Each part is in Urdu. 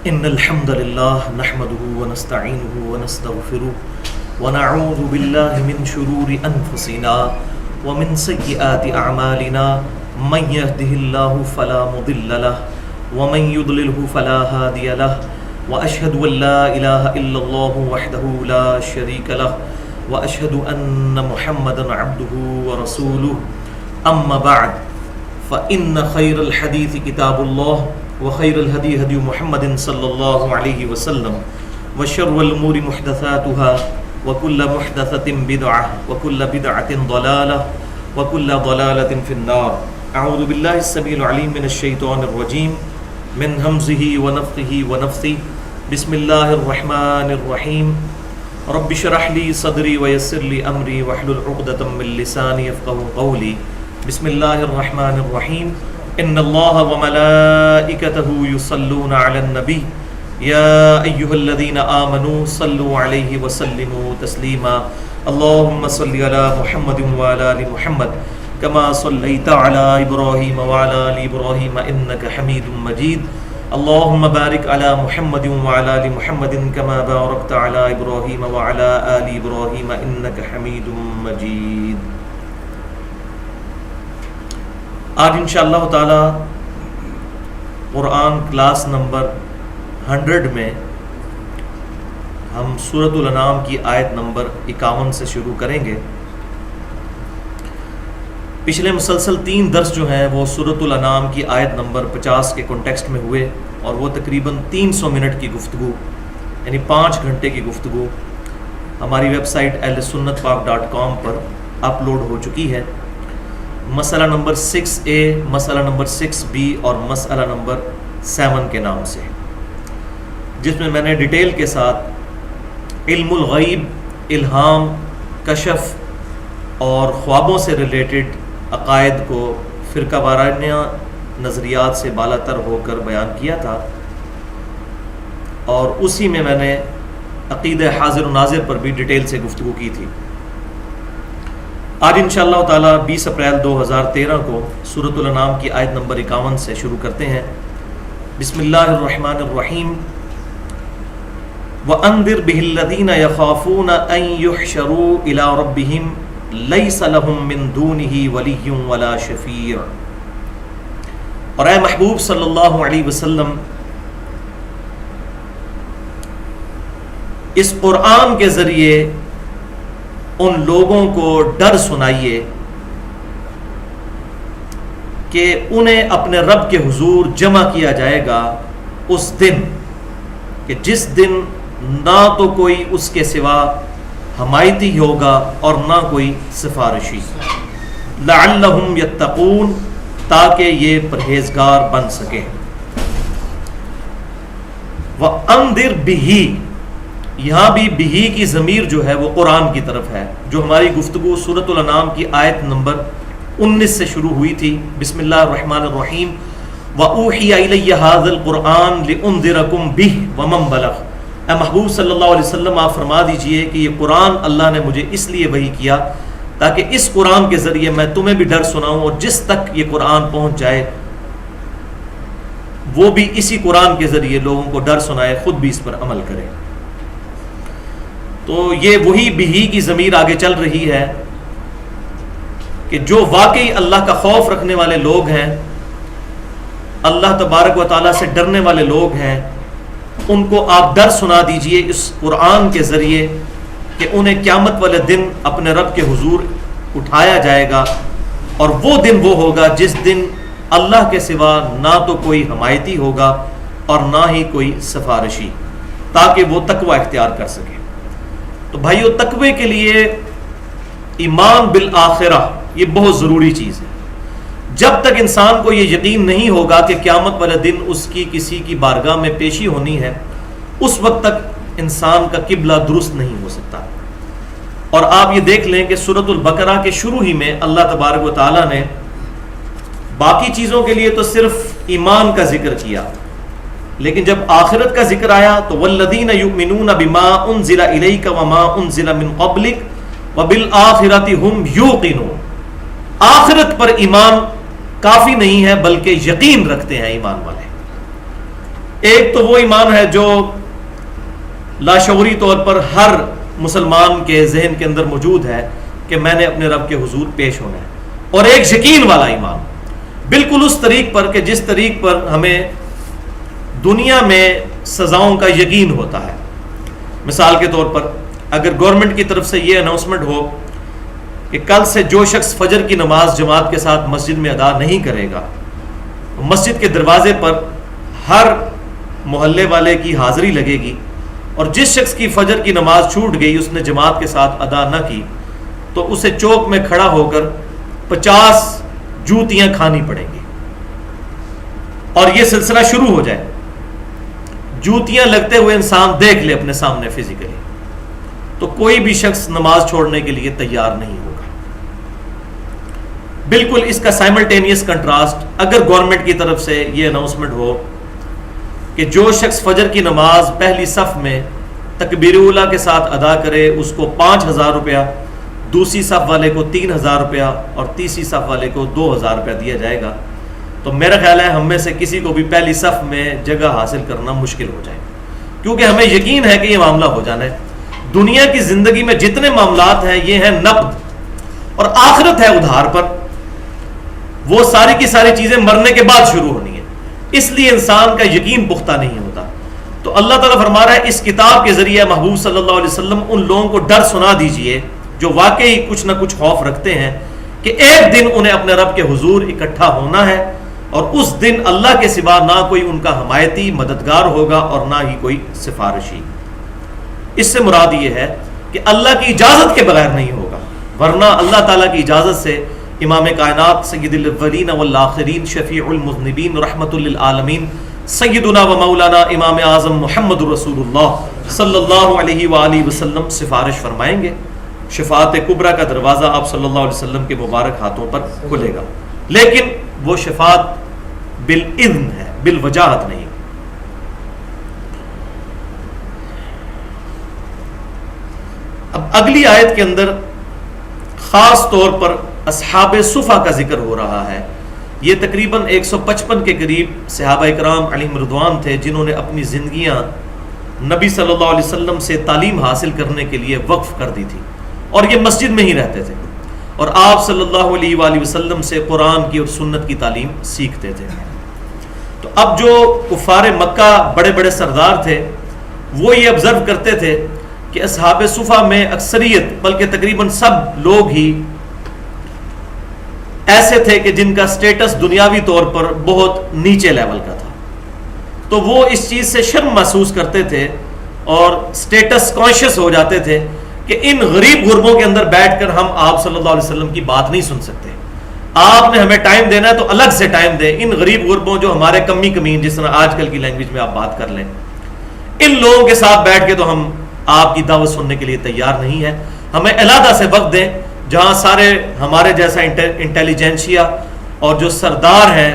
إن الحمد لله نحمده ونستعينه ونستغفره ونعوذ بالله من شرور أنفسنا ومن سيئات أعمالنا من يهده الله فلا مضل له ومن يضلله فلا هادي له وأشهد أن لا إله إلا الله وحده لا شريك له وأشهد أن محمدا عبده ورسوله أما بعد فإن خير الحديث كتاب الله وخير الهدي هدي محمد صلى الله عليه وسلم وشر الأمور محدثاتها وكل محدثة بدعة وكل بدعة ضلالة وكل ضلالة في النار. أعوذ بالله السميع العليم من الشيطان الرجيم من همزه ونفخه ونفثه. بسم الله الرحمن الرحيم. رب اشرح لي صدري ويسر لي أمري واحلل عقدة من لساني يفقهوا قولي. بسم الله الرحمن الرحيم. ان الله وملائكته يصلون على النبي يا ايها الذين آمنوا صلوا عليه وسلموا تسليما. اللهم صل على محمد وعلى ال محمد كما صليت على ابراهيم وعلى ال ابراهيم انك حميد مجيد. اللهم بارك على محمد وعلى ال محمد كما باركت على ابراهيم وعلى ال ابراهيم انك حميد مجيد. آج انشاءاللہ تعالی قرآن کلاس نمبر 100 میں ہم سورۃ الانعام کی آیت نمبر 51 سے شروع کریں گے. پچھلے مسلسل 3 درس جو ہیں وہ سورۃ الانعام کی آیت نمبر 50 کے کنٹیکسٹ میں ہوئے اور وہ تقریباً 300 منٹ کی گفتگو یعنی 5 گھنٹے کی گفتگو ہماری ویب سائٹ ahlsunnatpak.com پر اپلوڈ ہو چکی ہے. مسئلہ نمبر 6A، مسئلہ نمبر 6B اور مسئلہ نمبر 7 کے نام سے، جس میں میں نے ڈیٹیل کے ساتھ علم الغیب، الہام، کشف اور خوابوں سے ریلیٹڈ عقائد کو فرقہ وارانہ نظریات سے بالا تر ہو کر بیان کیا تھا، اور اسی میں نے عقیدہ حاضر و ناظر پر بھی ڈیٹیل سے گفتگو کی تھی. آج انشاءاللہ تعالی 20 اپریل 2013 کو سورۃ الانعام کی آیت نمبر 51 سے شروع کرتے ہیں. بسم اللہ الرحمن الرحیم. وَأَنذِرْ بِهِ الَّذِينَ يَخَافُونَ أَن يُحْشَرُوا إِلَى رَبِّهِمْ لَيْسَ لَهُم مِّن دُونِهِ وَلِيٌّ وَلَا شَفِيعٌ. اور اے محبوب صلی اللہ علیہ وسلم، اس قرآن کے ذریعے ان لوگوں کو ڈر سنائیے کہ انہیں اپنے رب کے حضور جمع کیا جائے گا اس دن کہ جس دن نہ تو کوئی اس کے سوا حمایتی ہوگا اور نہ کوئی سفارشی. لعلہم یتقون، تاکہ یہ پرہیزگار بن سکیں. وَأَنذِرْ بِهِ، یہاں بھی بہی کی ضمیر جو ہے وہ قرآن کی طرف ہے، جو ہماری گفتگو سورۃ الانعام کی آیت نمبر 19 سے شروع ہوئی تھی. بسم اللہ الرحمن الرحیم. وَأُوحِيَ إِلَيَّ هَذَا الْقُرْآنُ لِأُنذِرَكُم بِهِ وَمَن بَلَغَ. اے محبوب صلی اللہ علیہ وسلم، آپ فرما دیجئے کہ یہ قرآن اللہ نے مجھے اس لیے وحی کیا تاکہ اس قرآن کے ذریعے میں تمہیں بھی ڈر سناؤں، اور جس تک یہ قرآن پہنچ جائے وہ بھی اسی قرآن کے ذریعے لوگوں کو ڈر سنائے، خود بھی اس پر عمل کرے. تو یہ وہی بہی کی ضمیر آگے چل رہی ہے کہ جو واقعی اللہ کا خوف رکھنے والے لوگ ہیں، اللہ تبارک و تعالیٰ سے ڈرنے والے لوگ ہیں، ان کو آپ ڈر سنا دیجئے اس قرآن کے ذریعے کہ انہیں قیامت والے دن اپنے رب کے حضور اٹھایا جائے گا، اور وہ دن وہ ہوگا جس دن اللہ کے سوا نہ تو کوئی حمایتی ہوگا اور نہ ہی کوئی سفارشی، تاکہ وہ تقوی اختیار کر سکے. تو بھائیو، تقوی کے لیے ایمان بالآخرہ یہ بہت ضروری چیز ہے. جب تک انسان کو یہ یقین نہیں ہوگا کہ قیامت والے دن اس کی کسی کی بارگاہ میں پیشی ہونی ہے، اس وقت تک انسان کا قبلہ درست نہیں ہو سکتا. اور آپ یہ دیکھ لیں کہ سورۃ البقرہ کے شروع ہی میں اللہ تبارک و تعالیٰ نے باقی چیزوں کے لیے تو صرف ایمان کا ذکر کیا، لیکن جب آخرت کا ذکر آیا تو والذین یؤمنون بما انزل الیک وما انزل من قبلک وبالآخرۃ هم یوقنون. آخرت پر ایمان کافی نہیں ہے بلکہ یقین رکھتے ہیں ایمان والے. ایک تو وہ ایمان ہے جو لاشعوری طور پر ہر مسلمان کے ذہن کے اندر موجود ہے کہ میں نے اپنے رب کے حضور پیش ہونا ہے، اور ایک یقین والا ایمان بالکل اس طریق پر کہ جس طریق پر ہمیں دنیا میں سزاؤں کا یقین ہوتا ہے۔ مثال کے طور پر اگر گورنمنٹ کی طرف سے یہ اناؤنسمنٹ ہو کہ کل سے جو شخص فجر کی نماز جماعت کے ساتھ مسجد میں ادا نہیں کرے گا، مسجد کے دروازے پر ہر محلے والے کی حاضری لگے گی، اور جس شخص کی فجر کی نماز چھوٹ گئی، اس نے جماعت کے ساتھ ادا نہ کی، تو اسے چوک میں کھڑا ہو کر 50 جوتیاں کھانی پڑیں گی، اور یہ سلسلہ شروع ہو جائے، جوتیاں لگتے ہوئے انسان دیکھ لے اپنے سامنے فزیکلی، تو کوئی بھی شخص نماز چھوڑنے کے لیے تیار نہیں ہوگا۔ بالکل اس کا سائملٹینیس کنٹراسٹ اگر گورنمنٹ کی طرف سے یہ اناؤنسمنٹ ہو کہ جو شخص فجر کی نماز پہلی صف میں تکبیر اولیٰ کے ساتھ ادا کرے اس کو 5,000 روپیہ، دوسری صف والے کو 3,000 روپیہ اور تیسری صف والے کو 2,000 روپیہ دیا جائے گا، تو میرا خیال ہے ہم میں سے کسی کو بھی پہلی صف میں جگہ حاصل کرنا مشکل ہو جائے، کیونکہ ہمیں یقین ہے کہ یہ معاملہ ہو جانا ہے۔ دنیا کی زندگی میں جتنے معاملات ہیں یہ ہیں نقد، اور آخرت ہے ادھار پر، وہ ساری کی ساری چیزیں مرنے کے بعد شروع ہونی ہے، اس لیے انسان کا یقین پختہ نہیں ہوتا۔ تو اللہ تعالیٰ فرما رہا ہے اس کتاب کے ذریعے محبوب صلی اللہ علیہ وسلم ان لوگوں کو ڈر سنا دیجئے جو واقعی کچھ نہ کچھ خوف رکھتے ہیں کہ ایک دن انہیں اپنے رب کے حضور اکٹھا ہونا ہے، اور اس دن اللہ کے سوا نہ کوئی ان کا حمایتی مددگار ہوگا اور نہ ہی کوئی سفارشی۔ اس سے مراد یہ ہے کہ اللہ کی اجازت کے بغیر نہیں ہوگا، ورنہ اللہ تعالیٰ کی اجازت سے امام کائنات سید الاولین والآخرین شفیع المذنبین رحمت للعالمین سیدنا و مولانا امام اعظم محمد رسول اللہ صلی اللہ علیہ وآلہ وسلم سفارش فرمائیں گے، شفاعت کبریٰ کا دروازہ آپ صلی اللہ علیہ وسلم کے مبارک ہاتھوں پر کھلے گا، لیکن وہ شفاعت بالاذن ہے، بالوجاہت نہیں۔ اب اگلی آیت کے اندر خاص طور پر اصحاب صفا کا ذکر ہو رہا ہے۔ یہ تقریباً 155 کے قریب صحابہ اکرام علیہم رضوان تھے جنہوں نے اپنی زندگیاں نبی صلی اللہ علیہ وسلم سے تعلیم حاصل کرنے کے لیے وقف کر دی تھی، اور یہ مسجد میں ہی رہتے تھے اور آپ صلی اللہ علیہ وآلہ وسلم سے قرآن کی اور سنت کی تعلیم سیکھتے تھے۔ تو اب جو کفار مکہ بڑے بڑے سردار تھے وہ یہ آبزرو کرتے تھے کہ اصحاب صفا میں اکثریت بلکہ تقریباً سب لوگ ہی ایسے تھے کہ جن کا سٹیٹس دنیاوی طور پر بہت نیچے لیول کا تھا، تو وہ اس چیز سے شرم محسوس کرتے تھے اور سٹیٹس کانشیس ہو جاتے تھے کہ ان غریب غربوں کے اندر بیٹھ کر ہم آپ صلی اللہ علیہ وسلم کی بات نہیں سن سکتے، آپ نے ہمیں ٹائم دینا ہے تو الگ سے ٹائم دیں۔ ان غریب غربوں جو ہمارے کمی کمین، جس طرح آج کل کی لینگویج میں آپ بات کر لیں، ان لوگوں کے ساتھ بیٹھ کے تو ہم آپ کی دعوت سننے کے لیے تیار نہیں ہے، ہمیں علیحدہ سے وقت دیں جہاں سارے ہمارے جیسا انٹیلیجنسیا اور جو سردار ہیں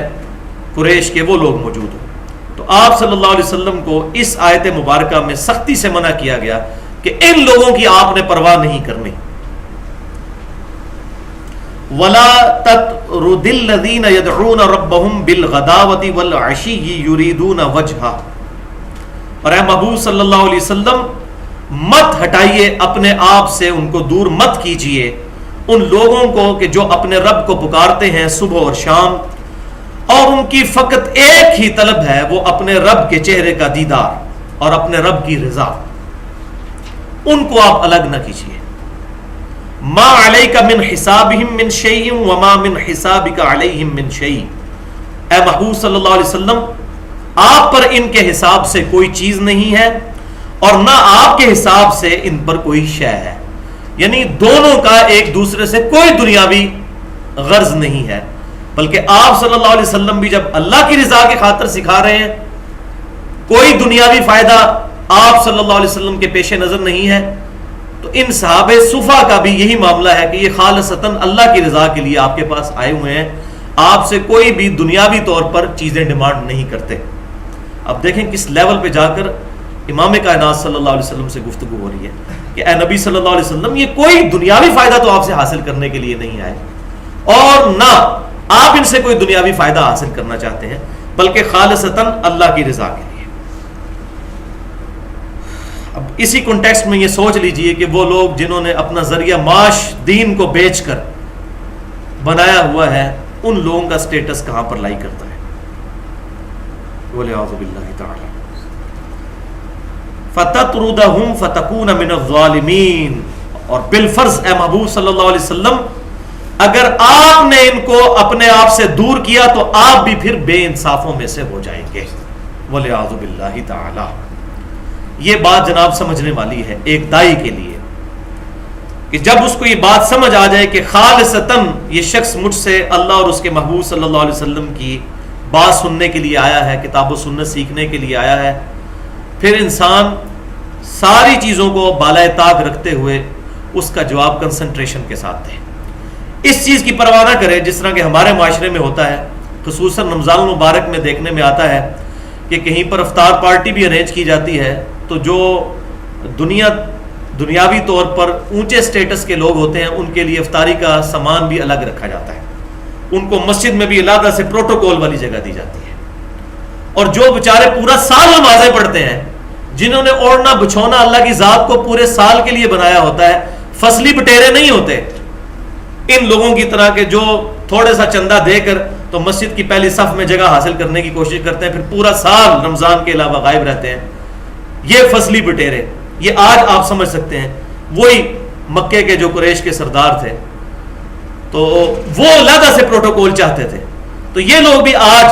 قریش کے وہ لوگ موجود ہوں۔ تو آپ صلی اللہ علیہ وسلم کو اس آیت مبارکہ میں سختی سے منع کیا گیا کہ ان لوگوں کی آپ نے پرواہ نہیں کرنی۔ وَلَا تَطْرُدِ الَّذِينَ يَدْعُونَ رَبَّهُمْ بِالْغَدَاوَةِ وَالْعَشِيِّ يُرِيدُونَ وَجْهَهُ، اور اے محبوب صلی اللہ علیہ وسلم مت ہٹائیے اپنے آپ سے، ان کو دور مت کیجئے ان لوگوں کو کہ جو اپنے رب کو پکارتے ہیں صبح اور شام، اور ان کی فقط ایک ہی طلب ہے، وہ اپنے رب کے چہرے کا دیدار اور اپنے رب کی رضا، ان کو آپ الگ نہ کیجئے۔ ما علیک من حسابہم من شیء وما من حسابک علیہم من شیء، اے محبوب صلی اللہ علیہ وسلم آپ پر ان کے حساب سے کوئی چیز نہیں ہے اور نہ آپ کے حساب سے ان پر کوئی شے ہے، یعنی دونوں کا ایک دوسرے سے کوئی دنیاوی غرض نہیں ہے، بلکہ آپ صلی اللہ علیہ وسلم بھی جب اللہ کی رضا کی خاطر سکھا رہے ہیں، کوئی دنیاوی فائدہ آپ صلی اللہ علیہ وسلم کے پیش نظر نہیں ہے، تو ان صحابہ صفا کا بھی یہی معاملہ ہے کہ یہ خالصتاً اللہ کی رضا کے لیے آپ کے پاس آئے ہوئے ہیں، آپ سے کوئی بھی دنیاوی طور پر چیزیں ڈیمانڈ نہیں کرتے۔ اب دیکھیں کس لیول پہ جا کر امام کائنات صلی اللہ علیہ وسلم سے گفتگو ہو رہی ہے کہ اے نبی صلی اللہ علیہ وسلم یہ کوئی دنیاوی فائدہ تو آپ سے حاصل کرنے کے لیے نہیں آئے، اور نہ آپ ان سے کوئی دنیاوی فائدہ حاصل کرنا چاہتے ہیں، بلکہ خالصتاً اللہ کی رضا کے لیے۔ اب اسی کنٹیکسٹ میں یہ سوچ لیجئے کہ وہ لوگ جنہوں نے اپنا ذریعہ معاش دین کو بیچ کر بنایا ہوا ہے، ان لوگوں کا سٹیٹس کہاں پر لائی کرتا ہے. وَلِعَوْذُ بِاللَّهِ تَعَالَى فَتَطْرُدَهُمْ فَتَكُونَ مِنَ الظَّالِمِينَ. اور بالفرض اے محبوب صلی اللہ علیہ وسلم، اگر آپ نے ان کو اپنے آپ سے دور کیا تو آپ بھی پھر بے انصافوں میں سے ہو جائیں گے. وَلِعَوْذُ بِاللَّهِ تَعَالَى. یہ بات جناب سمجھنے والی ہے ایک دائی کے لیے کہ جب اس کو یہ بات سمجھ آ جائے کہ خالصتاً یہ شخص مجھ سے اللہ اور اس کے محبوب صلی اللہ علیہ وسلم کی بات سننے کے لیے آیا ہے، کتاب و سنت سیکھنے کے لیے آیا ہے، پھر انسان ساری چیزوں کو بالائے طاق رکھتے ہوئے اس کا جواب کنسنٹریشن کے ساتھ دے. اس چیز کی پرواہ نہ کرے جس طرح کہ ہمارے معاشرے میں ہوتا ہے، خصوصاً رمضان المبارک میں دیکھنے میں آتا ہے کہ کہیں پر افطار پارٹی بھی ارینج کی جاتی ہے تو جو دنیاوی طور پر اونچے سٹیٹس کے لوگ ہوتے ہیں ان کے لیے افطاری کا سامان بھی الگ رکھا جاتا ہے، ان کو مسجد میں بھی علیحدہ سے پروٹوکول والی جگہ دی جاتی ہے. اور جو بیچارے پورا سال نمازیں پڑھتے ہیں، جنہوں نے اوڑھنا بچھونا اللہ کی ذات کو پورے سال کے لیے بنایا ہوتا ہے، فصلی بٹیرے نہیں ہوتے ان لوگوں کی طرح کے جو تھوڑے سا چندہ دے کر تو مسجد کی پہلی صف میں جگہ حاصل کرنے کی کوشش کرتے ہیں، پھر پورا سال رمضان کے علاوہ غائب رہتے ہیں. یہ فصلی بٹیرے، یہ آج آپ سمجھ سکتے ہیں وہی مکے کے جو قریش کے سردار تھے تو وہ علیحدہ سے پروٹوکول چاہتے تھے. تو یہ لوگ بھی آج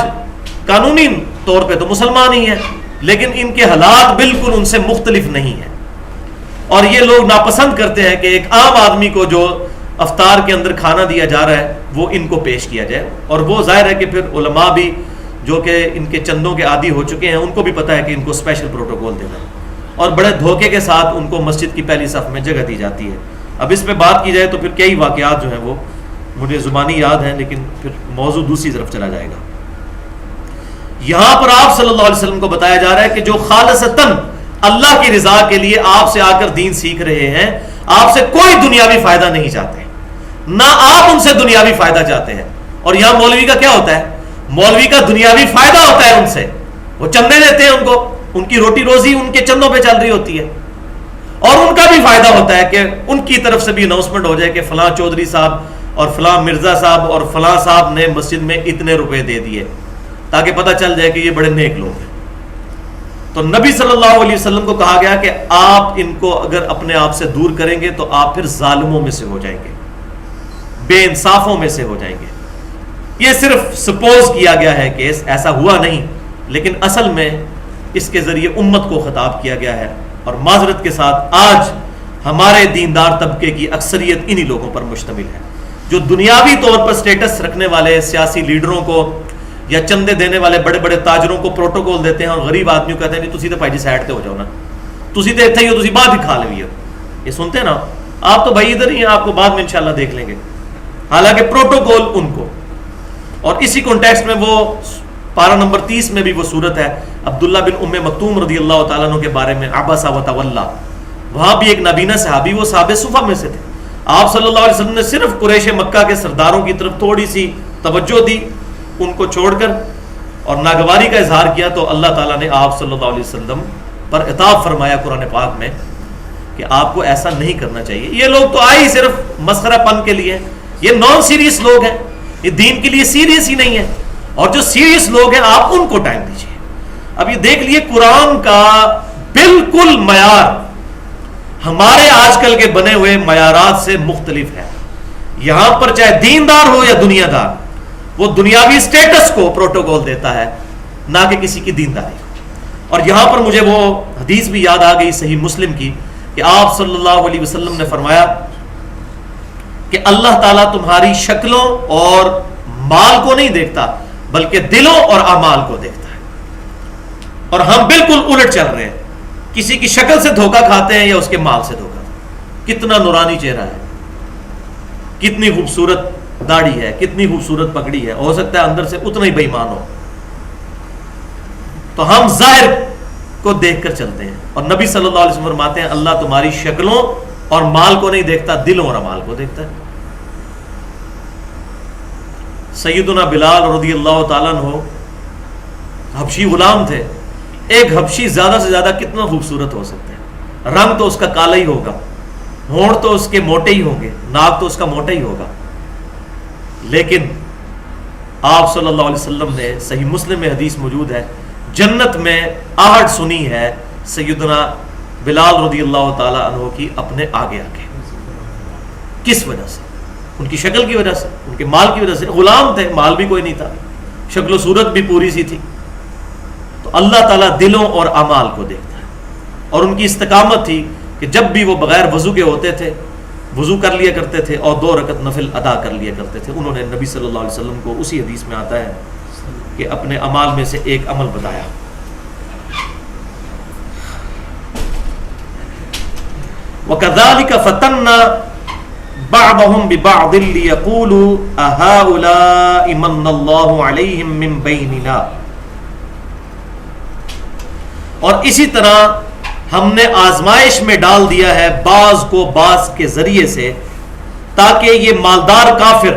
قانونی طور پہ تو مسلمان ہی ہیں، لیکن ان کے حالات بالکل ان سے مختلف نہیں ہیں. اور یہ لوگ ناپسند کرتے ہیں کہ ایک عام آدمی کو جو افطار کے اندر کھانا دیا جا رہا ہے وہ ان کو پیش کیا جائے. اور وہ ظاہر ہے کہ پھر علماء بھی جو کہ ان کے چندوں کے عادی ہو چکے ہیں ان کو بھی پتہ ہے کہ ان کو اسپیشل پروٹوکول دینا ہے، اور بڑے دھوکے کے ساتھ ان کو مسجد کی پہلی صف میں جگہ دی جاتی ہے. اب اس پہ بات کی جائے تو پھر کئی واقعات جو ہیں وہ مجھے زبانی یاد ہیں، لیکن پھر موضوع دوسری طرف چلا جائے گا. یہاں پر آپ صلی اللہ علیہ وسلم کو بتایا جا رہا ہے کہ جو خالصتاً اللہ کی رضا کے لیے آپ سے آ کر دین سیکھ رہے ہیں، آپ سے کوئی دنیاوی فائدہ نہیں چاہتے، نہ آپ ان سے دنیاوی فائدہ چاہتے ہیں. اور یہاں مولوی کا کیا ہوتا ہے؟ مولوی کا دنیاوی فائدہ ہوتا ہے ان سے، وہ چندے دیتے ہیں ان کو، ان کی روٹی روزی ان کے چندوں پہ چل رہی ہوتی ہے. اور ان کا بھی فائدہ ہوتا ہے کہ ان کی طرف سے بھی اناؤنسمنٹ ہو جائے کہ فلاں چودھری صاحب اور فلاں مرزا صاحب اور فلاں صاحب نے مسجد میں اتنے روپے دے دیے، تاکہ پتہ چل جائے کہ یہ بڑے نیک لوگ ہیں. تو نبی صلی اللہ علیہ وسلم کو کہا گیا کہ آپ ان کو اگر اپنے آپ سے دور کریں گے تو آپ پھر ظالموں میں سے ہو جائیں گے، بے انصافوں میں سے ہو جائیں گے. یہ صرف سپوز کیا گیا ہے کہ ایسا ہوا نہیں، لیکن اصل میں اس کے ذریعے امت کو خطاب کیا گیا ہے. اور معذرت کے ساتھ آج ہمارے دیندار طبقے کی اکثریت انہی لوگوں پر مشتمل ہے جو دنیاوی طور پر سٹیٹس رکھنے والے سیاسی لیڈروں کو یا چندے دینے والے بڑے بڑے تاجروں کو پروٹوکول دیتے ہیں، اور غریب آدمیوں کہتے ہیں تسی تو بھائی جی سائڈ تے ہو جاؤ نا، تسی تو اتنے ہی ہو، تسی بعد ہی کھا لوی ہو. یہ سنتے ہیں نا آپ، تو بھائی ادھر ہی ہیں، آپ کو بعد میں انشاءاللہ دیکھ لیں گے. حالانکہ پروٹوکول ان کو. اور اسی کانٹیکسٹ میں وہ پارہ نمبر 30 میں بھی وہ صورت ہے عبداللہ بن ام مکتوم رضی اللہ تعالیٰ عنہ کے بارے میں، عبس وتولی. وہاں بھی ایک نابینا صحابی، وہ صحابہ صفہ میں سے تھے. آپ صلی اللہ علیہ وسلم نے صرف قریش مکہ کے سرداروں کی طرف تھوڑی سی توجہ دی ان کو چھوڑ کر، اور ناگواری کا اظہار کیا، تو اللہ تعالیٰ نے آپ صلی اللہ علیہ وسلم پر عتاب فرمایا قرآن پاک میں کہ آپ کو ایسا نہیں کرنا چاہیے. یہ لوگ تو آئے ہی صرف مسخرہ پن کے لیے، یہ نان سیریس لوگ ہیں، یہ دین کے لیے سیریس ہی نہیں ہے. اور جو سیریس لوگ ہیں آپ ان کو ٹائم دیجیے. اب یہ دیکھ لیے قرآن کا بالکل معیار ہمارے آج کل کے بنے ہوئے معیارات سے مختلف ہے. یہاں پر چاہے دیندار ہو یا دنیا دار، وہ دنیاوی سٹیٹس کو پروٹوکول دیتا ہے، نہ کہ کسی کی دینداری. اور یہاں پر مجھے وہ حدیث بھی یاد آ گئی صحیح مسلم کی کہ آپ صلی اللہ علیہ وسلم نے فرمایا کہ اللہ تعالیٰ تمہاری شکلوں اور مال کو نہیں دیکھتا بلکہ دلوں اور اعمال کو دیکھتا ہے. اور ہم بالکل الٹ چل رہے ہیں، کسی کی شکل سے دھوکہ کھاتے ہیں یا اس کے مال سے دھوکہ. کتنا نورانی چہرہ ہے، کتنی خوبصورت داڑھی ہے، کتنی خوبصورت پگڑی ہے، ہو سکتا ہے اندر سے اتنا ہی بے ایمان ہو. تو ہم ظاہر کو دیکھ کر چلتے ہیں، اور نبی صلی اللہ علیہ وسلم فرماتے ہیں اللہ تمہاری شکلوں اور مال کو نہیں دیکھتا، دلوں اور اعمال کو دیکھتا ہے. سیدنا بلال رضی اللہ تعالیٰ عنہ حبشی غلام تھے. ایک حبشی زیادہ سے زیادہ کتنا خوبصورت ہو سکتے ہیں؟ رنگ تو اس کا کالا ہی ہوگا، ہونٹ تو اس کے موٹے ہی ہوں گے، ناک تو اس کا موٹا ہی ہوگا، لیکن آپ صلی اللہ علیہ وسلم نے صحیح مسلم میں حدیث موجود ہے، جنت میں آہٹ سنی ہے سیدنا بلال رضی اللہ تعالی عنہ کی اپنے آگے آگے. کس وجہ سے؟ ان کی شکل کی وجہ سے، ان کے مال کی وجہ سے. غلام تھے، مال بھی کوئی نہیں تھا، شکل و صورت بھی پوری سی تھی. تو اللہ تعالیٰ دلوں اور اعمال کو دیکھتا ہے، اور ان کی استقامت تھی کہ جب بھی وہ بغیر وضو کے ہوتے تھے وضو کر لیا کرتے تھے اور 2 رکعت نفل ادا کر لیا کرتے تھے. انہوں نے نبی صلی اللہ علیہ وسلم کو اسی حدیث میں آتا ہے کہ اپنے اعمال میں سے ایک عمل بتایا. وَكَذَلِكَ فَتَنَّا بَعْضَهُمْ بِبَعْضٍ لِيَقُولُوا أَهَؤُلَاءِ مَنَّ اللَّهُ عَلَيْهِمْ مِنْ بَيْنِنَا. اور اسی طرح ہم نے آزمائش میں ڈال دیا ہے بعض کو بعض کے ذریعے سے، تاکہ یہ مالدار کافر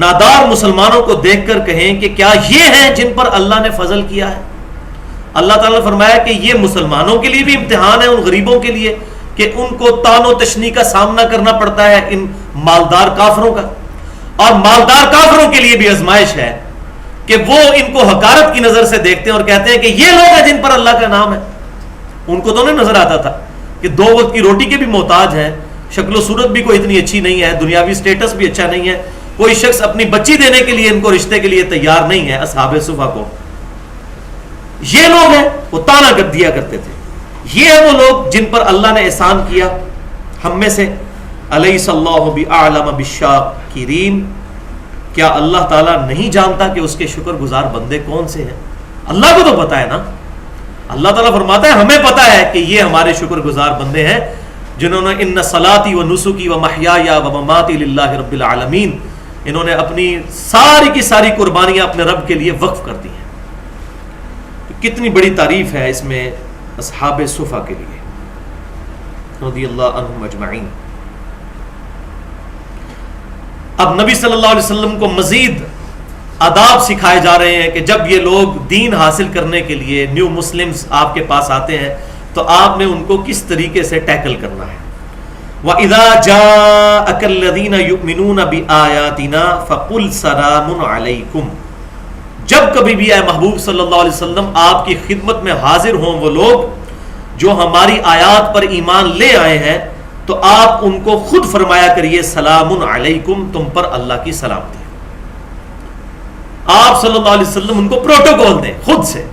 نادار مسلمانوں کو دیکھ کر کہیں کہ کیا یہ ہیں جن پر اللہ نے فضل کیا ہے. اللہ تعالیٰ نے فرمایا کہ یہ مسلمانوں کے لیے بھی امتحان ہے، ان غریبوں کے لیے کہ ان کو طعن و تشنیع کا سامنا کرنا پڑتا ہے ان مالدار کافروں کا، اور مالدار کافروں کے لیے بھی آزمائش ہے کہ وہ ان کو حقارت کی نظر سے دیکھتے ہیں اور کہتے ہیں کہ یہ لوگ ہیں جن پر اللہ کا نام ہے. ان کو تو نہیں نظر آتا تھا کہ 2 وقت کی روٹی کے بھی محتاج ہیں، شکل و صورت بھی کوئی اتنی اچھی نہیں ہے، دنیاوی سٹیٹس بھی اچھا نہیں ہے، کوئی شخص اپنی بچی دینے کے لیے ان کو رشتے کے لیے تیار نہیں ہے اصحاب صفا کو. یہ لوگ ہیں، وہ طعنہ کر دیا کرتے تھے. یہ ہیں وہ لوگ جن پر اللہ نے احسان کیا ہم میں سے. الیس اللہ بعلم بالشاکرین، کیا اللہ تعالیٰ نہیں جانتا کہ اس کے شکر گزار بندے کون سے ہیں؟ اللہ کو تو پتا ہے نا. اللہ تعالیٰ فرماتا ہے ہمیں پتا ہے کہ یہ ہمارے شکر گزار بندے ہیں جنہوں نے ان صلاتی و نسکی و محیای و مماتی للہ رب العالمین، انہوں نے اپنی ساری کی ساری قربانیاں اپنے رب کے لیے وقف کر دی ہیں. کتنی بڑی تعریف ہے اس میں اصحاب صفا کے لیے رضی اللہ عنہم اجمعین. اب نبی صلی اللہ علیہ وسلم کو مزید آداب سکھائے جا رہے ہیں کہ جب یہ لوگ دین حاصل کرنے کے لیے نیو مسلمز آپ کے پاس آتے ہیں تو آپ نے ان کو کس طریقے سے ٹیکل کرنا ہے. وَإِذَا جَاءَكَ الَّذِينَ يُؤْمِنُونَ بِآيَاتِنَا فَقُلْ سَلَامٌ عَلَيْكُمْ. جب کبھی بھی اے محبوب صلی اللہ علیہ وسلم آپ کی خدمت میں حاضر ہوں وہ لوگ جو ہماری آیات پر ایمان لے آئے ہیں تو آپ ان کو خود فرمایا کریے سلام علیکم، تم پر اللہ کی سلامتی. آپ صلی اللہ علیہ وسلم ان کو پروٹوکول دیں خود سے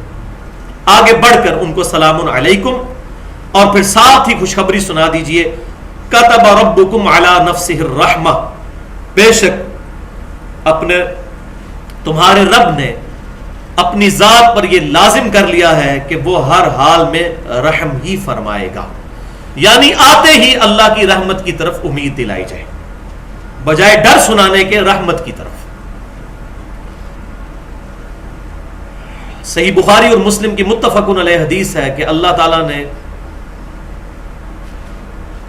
آگے بڑھ کر ان کو سلام علیکم، اور پھر ساتھ ہی خوشخبری سنا دیجئے کتب ربکم علی نفسہ الرحمہ، بے شک تمہارے رب نے اپنی ذات پر یہ لازم کر لیا ہے کہ وہ ہر حال میں رحم ہی فرمائے گا. یعنی آتے ہی اللہ کی رحمت کی طرف امید دلائی جائے بجائے ڈر سنانے کے رحمت کی طرف. صحیح بخاری اور مسلم کی متفقن علیہ حدیث ہے کہ اللہ تعالیٰ نے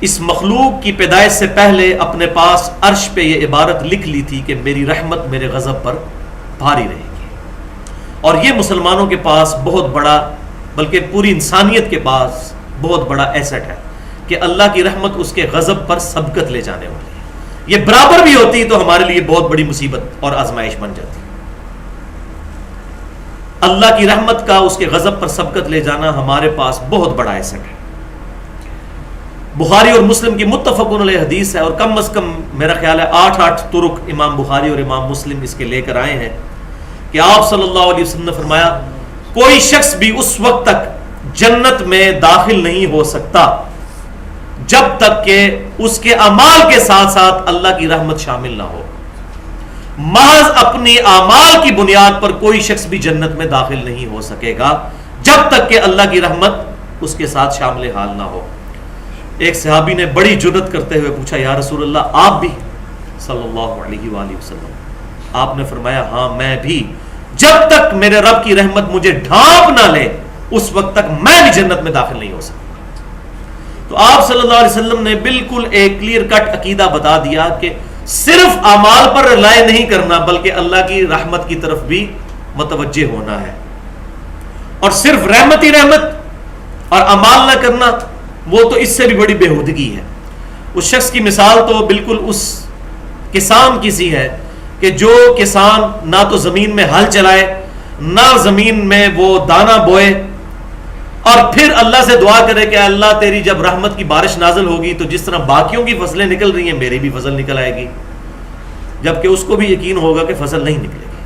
اس مخلوق کی پیدائش سے پہلے اپنے پاس عرش پہ یہ عبارت لکھ لی تھی کہ میری رحمت میرے غضب پر بھاری رہے گی. اور یہ مسلمانوں کے پاس بہت بڑا، بلکہ پوری انسانیت کے پاس بہت بڑا ایسٹ ہے کہ اللہ کی رحمت اس کے غضب پر سبقت لے جانے والی ہے. یہ برابر بھی ہوتی تو ہمارے لیے بہت بڑی مصیبت اور آزمائش بن جاتی. اللہ کی رحمت کا اس کے غضب پر سبقت لے جانا ہمارے پاس بہت بڑا ایسٹ ہے. بخاری اور مسلم کی متفقن علیہ حدیث ہے، اور کم از کم میرا خیال ہے 8 طرق امام بخاری اور امام مسلم اس کے لے کر آئے ہیں کہ آپ صلی اللہ علیہ وسلم نے فرمایا کوئی شخص بھی اس وقت تک جنت میں داخل نہیں ہو سکتا جب تک کہ اس کے اعمال کے ساتھ ساتھ اللہ کی رحمت شامل نہ ہو. محض اپنی اعمال کی بنیاد پر کوئی شخص بھی جنت میں داخل نہیں ہو سکے گا جب تک کہ اللہ کی رحمت اس کے ساتھ شامل حال نہ ہو. ایک صحابی نے بڑی جرأت کرتے ہوئے پوچھا یا رسول اللہ آپ بھی صلی اللہ علیہ وآلہ وسلم؟ آپ نے فرمایا ہاں میں بھی، جب تک میرے رب کی رحمت مجھے ڈھانپ نہ لے اس وقت تک میں بھی جنت میں داخل نہیں ہو سکتا. تو آپ صلی اللہ علیہ وسلم نے بالکل ایک کلیئر کٹ عقیدہ بتا دیا کہ صرف اعمال پر رلائے نہیں کرنا بلکہ اللہ کی رحمت کی طرف بھی متوجہ ہونا ہے. اور صرف رحمت ہی رحمت اور اعمال نہ کرنا وہ تو اس سے بھی بڑی بےہودگی ہے. اس شخص کی مثال تو بالکل اس کسان کی سی ہے کہ جو کسان نہ تو زمین میں ہل چلائے نہ زمین میں وہ دانہ بوئے اور پھر اللہ سے دعا کرے کہ اللہ تیری جب رحمت کی بارش نازل ہوگی تو جس طرح باقیوں کی فصلیں نکل رہی ہیں میری بھی فصل نکل آئے گی، جبکہ اس کو بھی یقین ہوگا کہ فصل نہیں نکلے گی.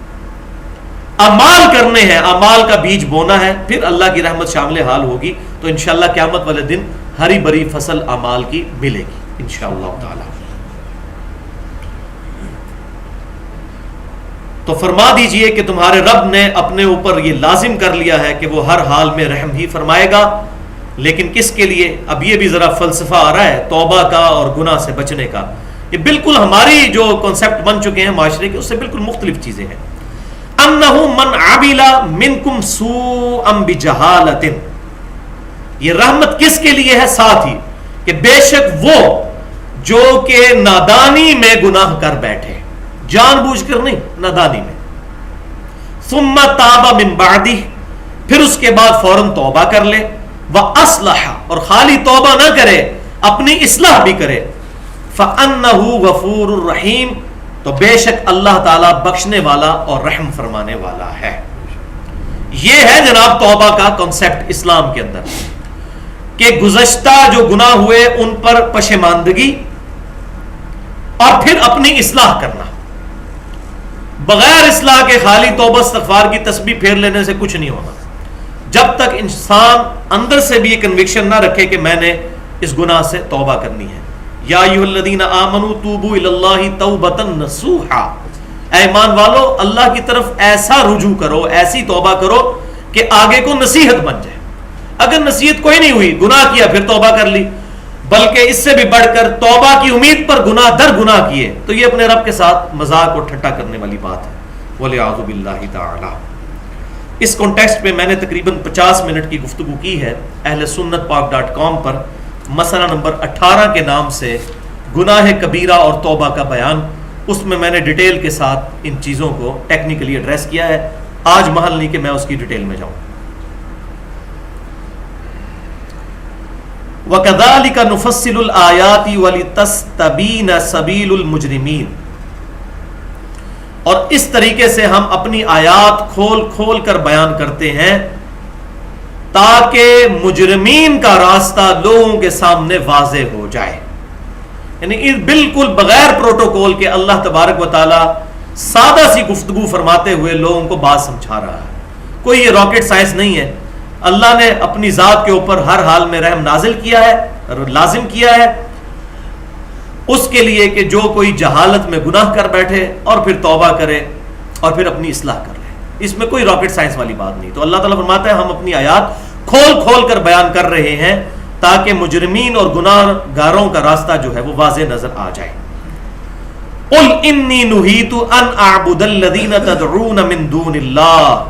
اعمال کرنے ہیں، اعمال کا بیج بونا ہے، پھر اللہ کی رحمت شامل حال ہوگی تو انشاءاللہ قیامت والے دن ہری بھری فصل اعمال کی ملے گی انشاءاللہ تعالی. تو فرما دیجئے کہ تمہارے رب نے اپنے اوپر یہ لازم کر لیا ہے کہ وہ ہر حال میں رحم ہی فرمائے گا. لیکن کس کے لیے؟ اب یہ بھی ذرا فلسفہ آ رہا ہے توبہ کا اور گناہ سے بچنے کا. یہ بالکل ہماری جو کنسپٹ بن چکے ہیں معاشرے کے اس سے بالکل مختلف چیزیں ہیں. انہ من عمل منکم سوءا بجہالۃ، یہ رحمت کس کے لیے ہے؟ ساتھ ہی کہ بے شک وہ جو کہ نادانی میں گناہ کر بیٹھے، جان بوجھ کر نہیں، نادانی میں. ثم تاب من بعدہ، پھر اس کے بعد فوراً توبہ کر لے. واصلح، اور خالی توبہ نہ کرے اپنی اصلاح بھی کرے. فانہ غفور الرحیم، تو بے شک اللہ تعالیٰ بخشنے والا اور رحم فرمانے والا ہے. یہ ہے جناب توبہ کا کنسپٹ اسلام کے اندر کہ گزشتہ جو گناہ ہوئے ان پر پشیماندگی اور پھر اپنی اصلاح کرنا. بغیر اصلاح کے خالی توبہ استغفار کی تسبیح پھیر لینے سے کچھ نہیں ہونا. جب تک انسان اندر سے بھی یہ کنوکشن نہ رکھے کہ میں نے اس گناہ سے توبہ کرنی ہے. یا ایھا الذین آمنوا توبوا الی اللہ توبۃ نصوحا، اے ایمان والو اللہ کی طرف ایسا رجوع کرو، ایسی توبہ کرو کہ آگے کو نصیحت بن جائے. اگر نصیحت کوئی نہیں ہوئی، گناہ کیا پھر توبہ کر لی، بلکہ اس سے بھی بڑھ کر توبہ کی امید پر گناہ در گناہ کیے، تو یہ اپنے رب کے ساتھ مذاق اور ٹھٹا کرنے والی بات ہے. وَلِعَاذُ بِاللَّهِ تَعَالَى. اس کانٹیکسٹ میں میں نے تقریباً 50 منٹ کی گفتگو کی ہے اہل سنت پاک.com پر مسئلہ نمبر 18 کے نام سے گناہ کبیرہ اور توبہ کا بیان. اس میں میں نے ڈیٹیل کے ساتھ ان چیزوں کو ٹیکنیکلی ایڈریس کیا ہے. آج محل نہیں کہ میں اس کی ڈیٹیل میں جاؤں. وَكَذَلِكَ نُفَصِّلُ الْآيَاتِ وَلِتَسْتَبِينَ سَبِيلُ الْمُجْرِمِينَ، اور اس طریقے سے ہم اپنی آیات کھول کھول کر بیان کرتے ہیں تاکہ مجرمین کا راستہ لوگوں کے سامنے واضح ہو جائے. یعنی بالکل بغیر پروٹوکول کے اللہ تبارک و تعالی سادہ سی گفتگو فرماتے ہوئے لوگوں کو بات سمجھا رہا ہے. کوئی یہ راکٹ سائنس نہیں ہے. اللہ نے اپنی ذات کے اوپر ہر حال میں رحم نازل کیا ہے، لازم کیا ہے اس کے لیے کہ جو کوئی جہالت میں گناہ کر بیٹھے اور پھر توبہ کرے اور پھر اپنی اصلاح کر لے. اس میں کوئی راکٹ سائنس والی بات نہیں. تو اللہ تعالیٰ فرماتا ہے ہم اپنی آیات کھول کھول کر بیان کر رہے ہیں تاکہ مجرمین اور گناہ گاروں کا راستہ جو ہے وہ واضح نظر آ جائے. قل انی نہیت ان اعبد الذین تدعون من دون اللہ،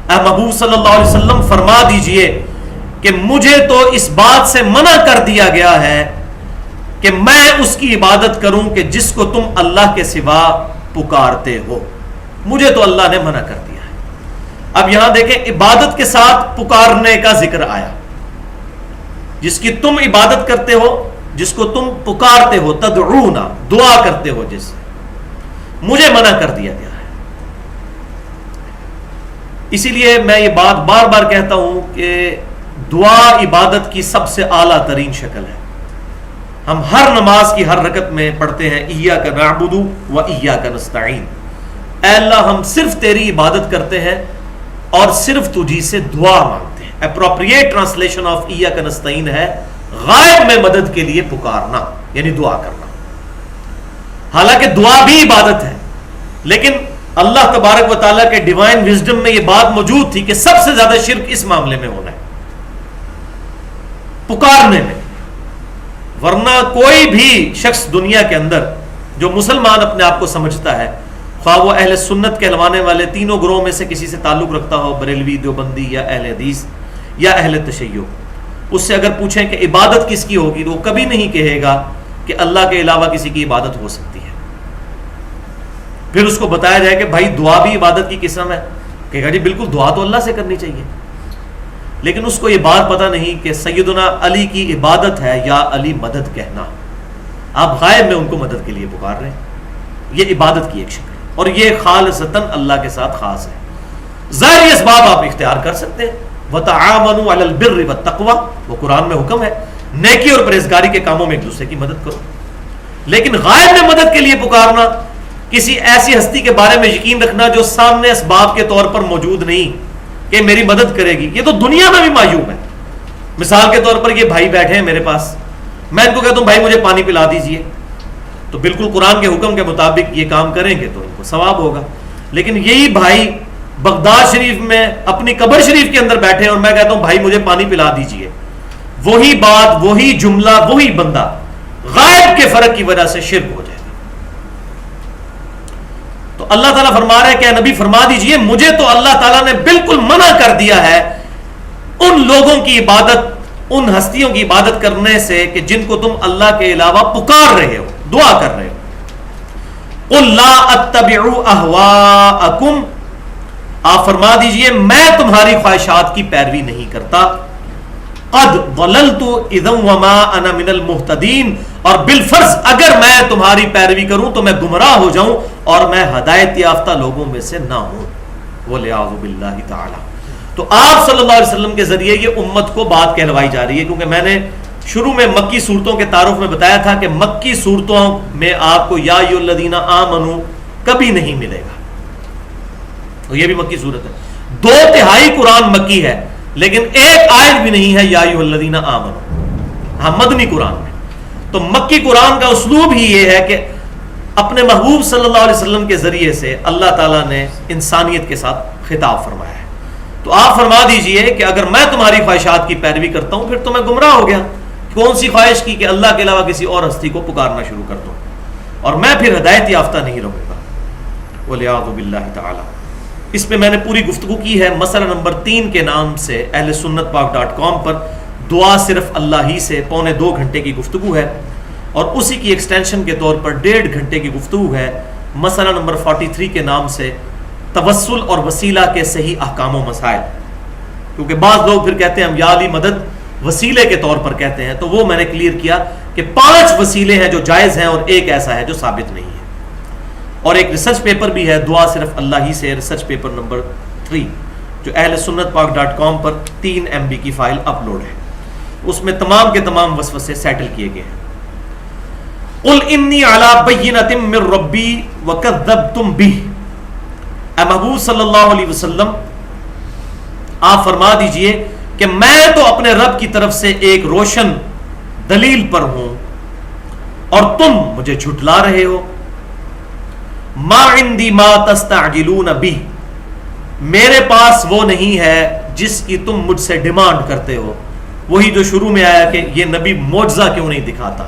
اے محبوب صلی اللہ علیہ وسلم فرما دیجئے کہ مجھے تو اس بات سے منع کر دیا گیا ہے کہ میں اس کی عبادت کروں کہ جس کو تم اللہ کے سوا پکارتے ہو. مجھے تو اللہ نے منع کر دیا ہے. اب یہاں دیکھیں عبادت کے ساتھ پکارنے کا ذکر آیا. جس کی تم عبادت کرتے ہو، جس کو تم پکارتے ہو، تدعون دعا کرتے ہو، جس سے مجھے منع کر دیا گیا ہے. اسی لیے میں یہ بات بار بار کہتا ہوں کہ دعا عبادت کی سب سے اعلیٰ ترین شکل ہے. ہم ہر نماز کی ہر رکعت میں پڑھتے ہیں ایاک نعبد و ایاک نستعین، اے اللہ ہم صرف تیری عبادت کرتے ہیں اور صرف تجھی سے دعا مانگتے ہیں. اپروپریٹ ٹرانسلیشن آف ایاک نستعین ہے غائب میں مدد کے لیے پکارنا، یعنی دعا کرنا. حالانکہ دعا بھی عبادت ہے، لیکن اللہ تبارک و تعالیٰ کے ڈیوائن وزڈم میں یہ بات موجود تھی کہ سب سے زیادہ شرک اس معاملے میں ہونا ہے، پکارنے میں. ورنہ کوئی بھی شخص دنیا کے اندر جو مسلمان اپنے آپ کو سمجھتا ہے، خواہ وہ اہل سنت کہلوانے والے تینوں گروہوں میں سے کسی سے تعلق رکھتا ہو، بریلوی، دیوبندی یا اہل حدیث یا اہل تشیع، اس سے اگر پوچھیں کہ عبادت کس کی ہوگی تو وہ کبھی نہیں کہے گا کہ اللہ کے علاوہ کسی کی عبادت ہو سکتی ہے. پھر اس کو بتایا جائے کہ بھائی دعا بھی عبادت کی قسم ہے، کہے گا جی بالکل دعا تو اللہ سے کرنی چاہیے. لیکن اس کو یہ بات پتہ نہیں کہ سیدنا علی کی عبادت ہے یا علی مدد کہنا. آپ غائب میں ان کو مدد کے لیے پکار رہے ہیں. یہ عبادت کی ایک شکل ہے اور یہ خالصتاً اللہ کے ساتھ خاص ہے. ظاہری اسباب آپ اختیار کر سکتے ہیں. وَتَعَاوَنُوا عَلَى الْبِرِّ وَالتَّقْوَى، وہ قرآن میں حکم ہے نیکی اور پرہیزگاری کے کاموں میں ایک دوسرے کی مدد کرو. لیکن غائب میں مدد کے لیے پکارنا، کسی ایسی ہستی کے بارے میں یقین رکھنا جو سامنے اسباب کے طور پر موجود نہیں کہ میری مدد کرے گی، یہ تو دنیا میں بھی معیوب ہے. مثال کے طور پر یہ بھائی بیٹھے ہیں میرے پاس، میں ان کو کہتا ہوں بھائی مجھے پانی پلا دیجئے، تو بالکل قرآن کے حکم کے مطابق یہ کام کریں گے تو ان کو ثواب ہوگا. لیکن یہی بھائی بغداد شریف میں اپنی قبر شریف کے اندر بیٹھے ہیں اور میں کہتا ہوں بھائی مجھے پانی پلا دیجئے، وہی بات، وہی جملہ، وہی بندہ غائب کے فرق کی وجہ سے شرک ہو جائے گا. تو اللہ تعالیٰ فرما رہا ہے کہ نبی فرما دیجئے مجھے تو اللہ تعالیٰ نے بالکل منع کر دیا ہے ان لوگوں کی عبادت، ان ہستیوں کی عبادت کرنے سے کہ جن کو تم اللہ کے علاوہ پکار رہے ہو، دعا کر رہے ہو. قُلْ لَا أَتَّبِعُ أَهْوَاءَكُمْ، آپ فرما دیجئے میں تمہاری خواہشات کی پیروی نہیں کرتا. قَدْ ضَلَلْتُ إِذًا وَمَا أَنَا مِنَ الْمُهْتَدِينَ، اور بالفرض اگر میں تمہاری پیروی کروں تو میں گمراہ ہو جاؤں اور میں ہدایت یافتہ لوگوں میں سے نہ ہوں. وَلِعَاذُ بِاللَّهِ تَعَالَى. تو آپ صلی اللہ علیہ وسلم کے ذریعے یہ امت کو بات کہلوائی جا رہی ہے، کیونکہ میں نے شروع میں مکی صورتوں کے تعارف میں بتایا تھا کہ مکی صورتوں میں آپ کو یا ایھا الذین آمنوا کبھی نہیں ملے گا. تو یہ بھی مکی صورت ہے. 2/3 قرآن مکی ہے لیکن ایک آیت بھی نہیں ہے یا ایھا الذین آمنوا. ہاں مدنی قرآن میں. تو مکی قرآن کا اسلوب ہی یہ ہے کہ اپنے محبوب صلی اللہ علیہ وسلم کے ذریعے سے اللہ تعالیٰ نے انسانیت کے ساتھ خطاب فرمایا ہے. تو آپ فرما دیجئے کہ اگر میں تمہاری خواہشات کی پیروی کرتا ہوں پھر تو میں گمراہ ہو گیا. کون سی خواہش کی کہ اللہ کے علاوہ کسی اور ہستی کو پکارنا شروع کر دوں اور میں پھر ہدایت یافتہ نہیں رہوں گا. وَلِعَاذُ بِاللَّهِ تَعَالَى. اس پہ میں نے پوری گفتگو کی ہے مسئلہ نمبر 3 کے نام سے اہل سنت پاک.com پر. دعا صرف اللہ ہی سے 1.25 گھنٹے کی گفتگو ہے اور اسی کی ایکسٹینشن کے طور پر 1.5 گھنٹے کی گفتگو ہے مسئلہ نمبر 43 کے نام سے توسل اور وسیلہ کے صحیح احکام و مسائل. کیونکہ بعض لوگ پھر کہتے ہیں ہم یا علی مدد وسیلے کے طور پر کہتے ہیں، تو وہ میں نے کلیئر کیا کہ 5 وسیلے ہیں جو جائز ہیں اور ایک ایسا ہے جو ثابت نہیں ہے. اور ایک ریسرچ پیپر بھی ہے دعا صرف اللہ ہی سے، ریسرچ پیپر نمبر 3 جو اہل سنت پاک.com پر 3 MB کی فائل اپلوڈ ہے. اس میں تمام کے تمام وسوسے سیٹل کیے گئے ہیں. قُلْ إِنِّي عَلَىٰ بَيِّنَةٍ مِّن رَّبِّي وَكَذَّبْتُمْ بِهِ. اے محبوب صلی اللہ علیہ وسلم آپ فرما دیجئے کہ میں تو اپنے رب کی طرف سے ایک روشن دلیل پر ہوں اور تم مجھے جھٹلا رہے ہو. ما عندي ما تستعجلون به، میرے پاس وہ نہیں ہے جس کی تم مجھ سے ڈیمانڈ کرتے ہو. وہی جو شروع میں آیا کہ یہ نبی معجزہ کیوں نہیں دکھاتا،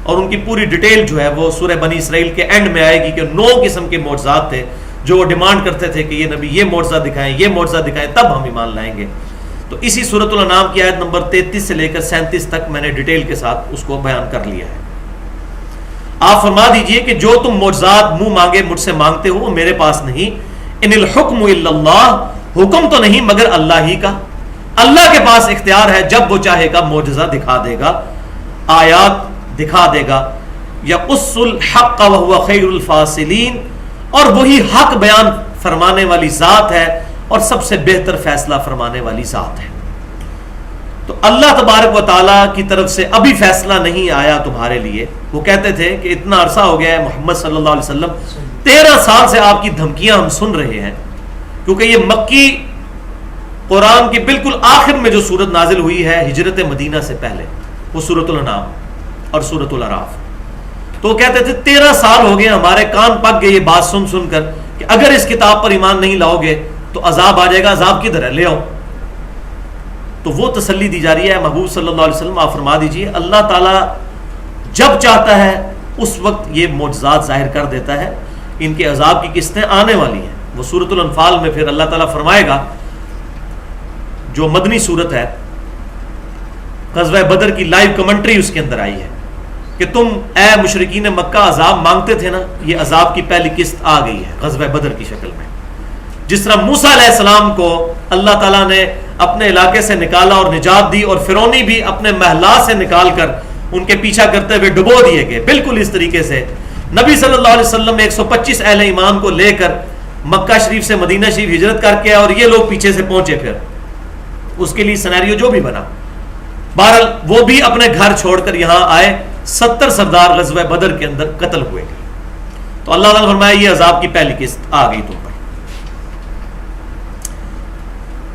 اور ان کی پوری ڈیٹیل جو ہے وہ سورہ بنی اسرائیل کے اینڈ میں آئے گی کہ 9 قسم کے معجزات تھے جو وہ ڈیمانڈ کرتے تھے کہ یہ نبی یہ معجزہ دکھائیں، یہ معجزہ دکھائیں، تب ہم ایمان لائیں گے. تو اسی سورۃ الانعام کی آیت نمبر 33 سے لے کر 37 تک میں نے ڈیٹیل کے ساتھ اس کو بیان کر لیا ہے. آپ فرما دیجئے کہ جو تم معجزات منہ مانگے مجھ سے مانگتے ہو وہ میرے پاس نہیں. ان الحکم الا اللہ، حکم تو نہیں مگر اللہ ہی کا. اللہ کے پاس اختیار ہے، جب وہ چاہے گا معجزہ دکھا دے گا، آیات دکھا دے گا. یقص الحق وهو خیر الفاصلین، اور وہی حق بیان فرمانے والی ذات ہے اور سب سے بہتر فیصلہ فرمانے والی ذات ہے. تو اللہ تبارک و تعالیٰ کی طرف سے ابھی فیصلہ نہیں آیا تمہارے لیے. وہ کہتے تھے کہ اتنا عرصہ ہو گیا ہے محمد صلی اللہ علیہ وسلم، 13 سال سے آپ کی دھمکیاں ہم سن رہے ہیں. کیونکہ یہ مکی قرآن کی بالکل آخر میں جو سورت نازل ہوئی ہے ہجرت مدینہ سے پہلے، وہ سورۃ الانعام اور سورۃ الاعراف. تو وہ کہتے تھے 13 سال ہو گئے، ہمارے کان پک گئے یہ بات سن سن کر کہ اگر اس کتاب پر ایمان نہیں لاؤ گے تو عذاب آ جائے گا. عذاب کدھر ہے، لے آؤ. تو وہ تسلی دی جا رہی ہے محبوب صلی اللہ علیہ وسلم آپ فرما دیجئے اللہ تعالیٰ جب چاہتا ہے اس وقت یہ معجزات ظاہر کر دیتا ہے. ان کے عذاب کی قسطیں آنے والی ہیں. وہ سورۃ الانفال میں پھر اللہ تعالیٰ فرمائے گا، جو مدنی صورت ہے، غزوہ بدر کی لائیو کمنٹری اس کے اندر آئی ہے کہ تم اے مشرکین مکہ عذاب مانگتے تھے نا، یہ عذاب کی پہلی قسط آ گئی ہے غزوہ بدر کی شکل میں. جس طرح موسیٰ علیہ السلام کو اللہ تعالیٰ نے اپنے علاقے سے نکالا اور نجات دی، اور فرعونی بھی اپنے محلہ سے نکال کر ان کے پیچھا کرتے ہوئے ڈبو دیے گئے، بالکل اس طریقے سے نبی صلی اللہ علیہ وسلم 125 اہل ایمان کو لے کر مکہ شریف سے مدینہ شریف ہجرت کر کے، اور یہ لوگ پیچھے سے پہنچے، پھر اس کے لیے سینیریو جو بھی بنا، بہرحال وہ بھی اپنے گھر چھوڑ کر یہاں آئے، 70 سردار غزوہ بدر کے اندر قتل ہوئے گئے. تو اللہ تعالیٰ نے فرمایا یہ عذاب کی پہلی قسط آ گئی تم پر.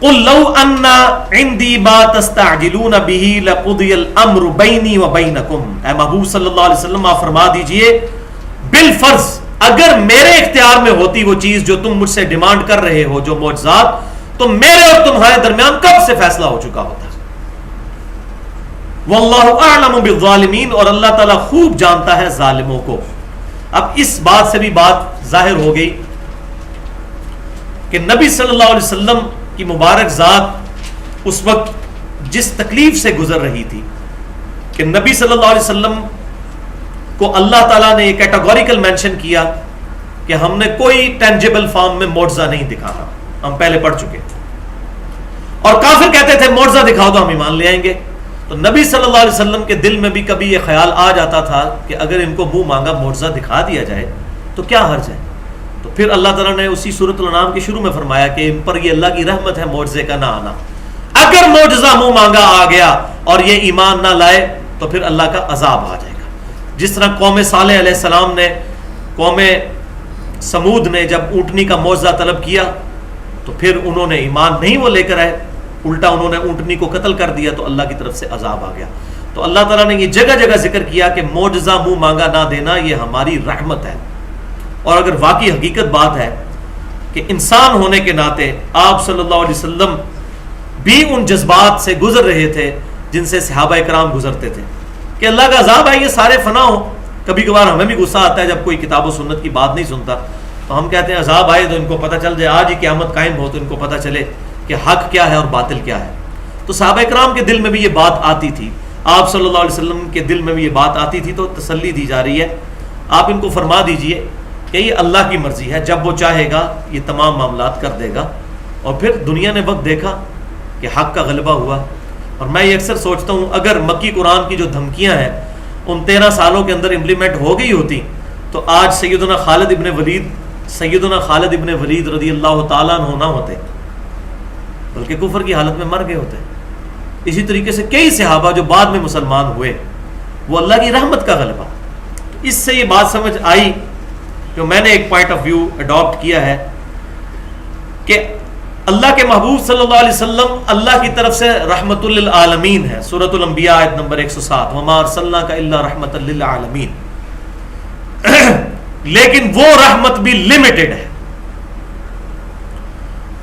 قل لو ان عندي ما تستعجلون به لقضي الامر بيني وبينكم، اے محبوب صلی اللہ علیہ وسلم آپ فرما دیجئے بالفرض اگر میرے اختیار میں ہوتی وہ چیز جو تم مجھ سے ڈیمانڈ کر رہے ہو، جو معجزات، تو میرے اور تمہارے درمیان کب سے فیصلہ ہو چکا ہوتا. واللہ اعلم بالظالمین، اور اللہ تعالیٰ خوب جانتا ہے ظالموں کو. اب اس بات سے بھی بات ظاہر ہو گئی کہ نبی صلی اللہ علیہ وسلم کی مبارک ذات اس وقت جس تکلیف سے گزر رہی تھی کہ نبی صلی اللہ علیہ وسلم کو اللہ تعالیٰ نے یہ کیٹاگوریکل مینشن کیا کہ ہم نے کوئی ٹینجیبل فارم میں معجزہ نہیں دکھانا، ہم پہلے پڑھ چکے، اور کافر کہتے تھے معجزہ دکھاؤ تو ہم ایمان لے آئیں گے. تو نبی صلی اللہ علیہ وسلم کے دل میں بھی کبھی یہ خیال آ جاتا تھا کہ اگر ان کو منہ مانگا معجزہ دکھا دیا جائے تو کیا حرج ہے. تو پھر اللہ تعالیٰ نے اسی سورۃ الانعام کے شروع میں فرمایا کہ ان پر یہ اللہ کی رحمت ہے معجزے کا نہ آنا. اگر معجزہ منہ مانگا آ گیا اور یہ ایمان نہ لائے تو پھر اللہ کا عذاب آ جائے گا. جس طرح قوم صالح علیہ السلام نے، قوم سمود نے جب اونٹنی کا معجزہ طلب کیا تو پھر انہوں نے ایمان نہیں وہ لے کر آئے، الٹا انہوں نے اونٹنی کو قتل کر دیا، تو اللہ کی طرف سے عذاب آ گیا. تو اللہ تعالیٰ نے یہ جگہ جگہ ذکر کیا کہ معجزہ منہ مانگا نہ دینا یہ ہماری رحمت ہے. اور اگر واقعی حقیقت بات ہے کہ انسان ہونے کے ناطے آپ صلی اللہ علیہ وسلم بھی ان جذبات سے گزر رہے تھے جن سے صحابہ کرام گزرتے تھے کہ اللہ کا عذاب ہے، یہ سارے فنا ہو. کبھی کبھار ہمیں بھی غصہ آتا ہے جب کوئی کتاب و سنت کی بات نہیں سنتا، تو ہم کہتے ہیں عذاب آئے تو ان کو پتہ چل جائے، آج ہی قیامت قائم ہو تو ان کو پتہ چلے کہ حق کیا ہے اور باطل کیا ہے. تو صحابہ کرام کے دل میں بھی یہ بات آتی تھی، آپ صلی اللہ علیہ وسلم کے دل میں بھی یہ بات آتی تھی. تو تسلی دی جا رہی ہے، آپ ان کو فرما دیجئے کہ یہ اللہ کی مرضی ہے، جب وہ چاہے گا یہ تمام معاملات کر دے گا. اور پھر دنیا نے وقت دیکھا کہ حق کا غلبہ ہوا. اور میں یہ اکثر سوچتا ہوں اگر مکی قرآن کی جو دھمکیاں ہیں ان 13 سالوں کے اندر امپلیمنٹ ہو گئی ہوتی تو آج سیدنا خالد ابن ولید رضی اللہ تعالیٰ عنہ نہ ہوتے، بلکہ کفر کی حالت میں مر گئے ہوتے. اسی طریقے سے کئی صحابہ جو بعد میں مسلمان ہوئے، وہ اللہ کی رحمت کا غلبہ. اس سے یہ بات سمجھ آئی کہ میں نے ایک پوائنٹ آف ویو اڈاپٹ کیا ہے کہ اللہ کے محبوب صلی اللہ علیہ وسلم اللہ کی طرف سے رحمت للعالمین ہے. سورۃ الانبیاء آیت نمبر 107 وما ارسلناک الا رحمت للعالمین. لیکن وہ رحمت بھی لمیٹڈ ہے،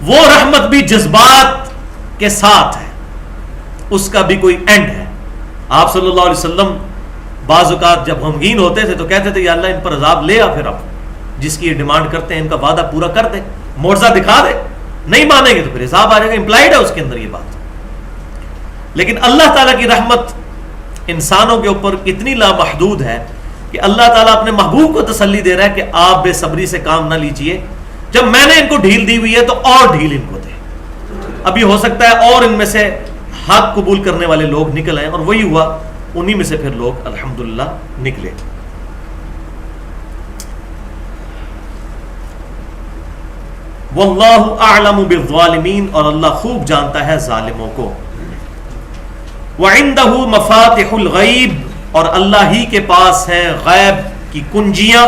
وہ رحمت بھی جذبات کے ساتھ ہے، اس کا بھی کوئی اینڈ ہے. آپ صلی اللہ علیہ وسلم بعض اوقات جب غمگین ہوتے تھے تو کہتے تھے یا اللہ ان پر عذاب لے آ، پھر اب جس کی یہ ڈیمانڈ کرتے ہیں ان کا وعدہ پورا کر دے، معجزہ دکھا دے. نہیں مانیں گے تو پھر عذاب آ جائے گا. امپلائڈ ہے اس کے اندر یہ بات. لیکن اللہ تعالیٰ کی رحمت انسانوں کے اوپر اتنی لامحدود ہے کہ اللہ تعالیٰ اپنے محبوب کو تسلی دے رہا ہے کہ آپ بے صبری سے کام نہ لیجئے، جب میں نے ان کو ڈھیل دی ہوئی ہے تو اور ڈھیل ان کو دے. ابھی ہو سکتا ہے اور ان میں سے حق قبول کرنے والے لوگ نکل آئے، اور وہی ہوا، انہی میں سے پھر لوگ الحمدللہ نکلے. واللہ اعلم بالظالمین، اور اللہ خوب جانتا ہے ظالموں کو. وعنده مفاتح الغیب، اور اللہ ہی کے پاس ہیں غیب کی کنجیاں.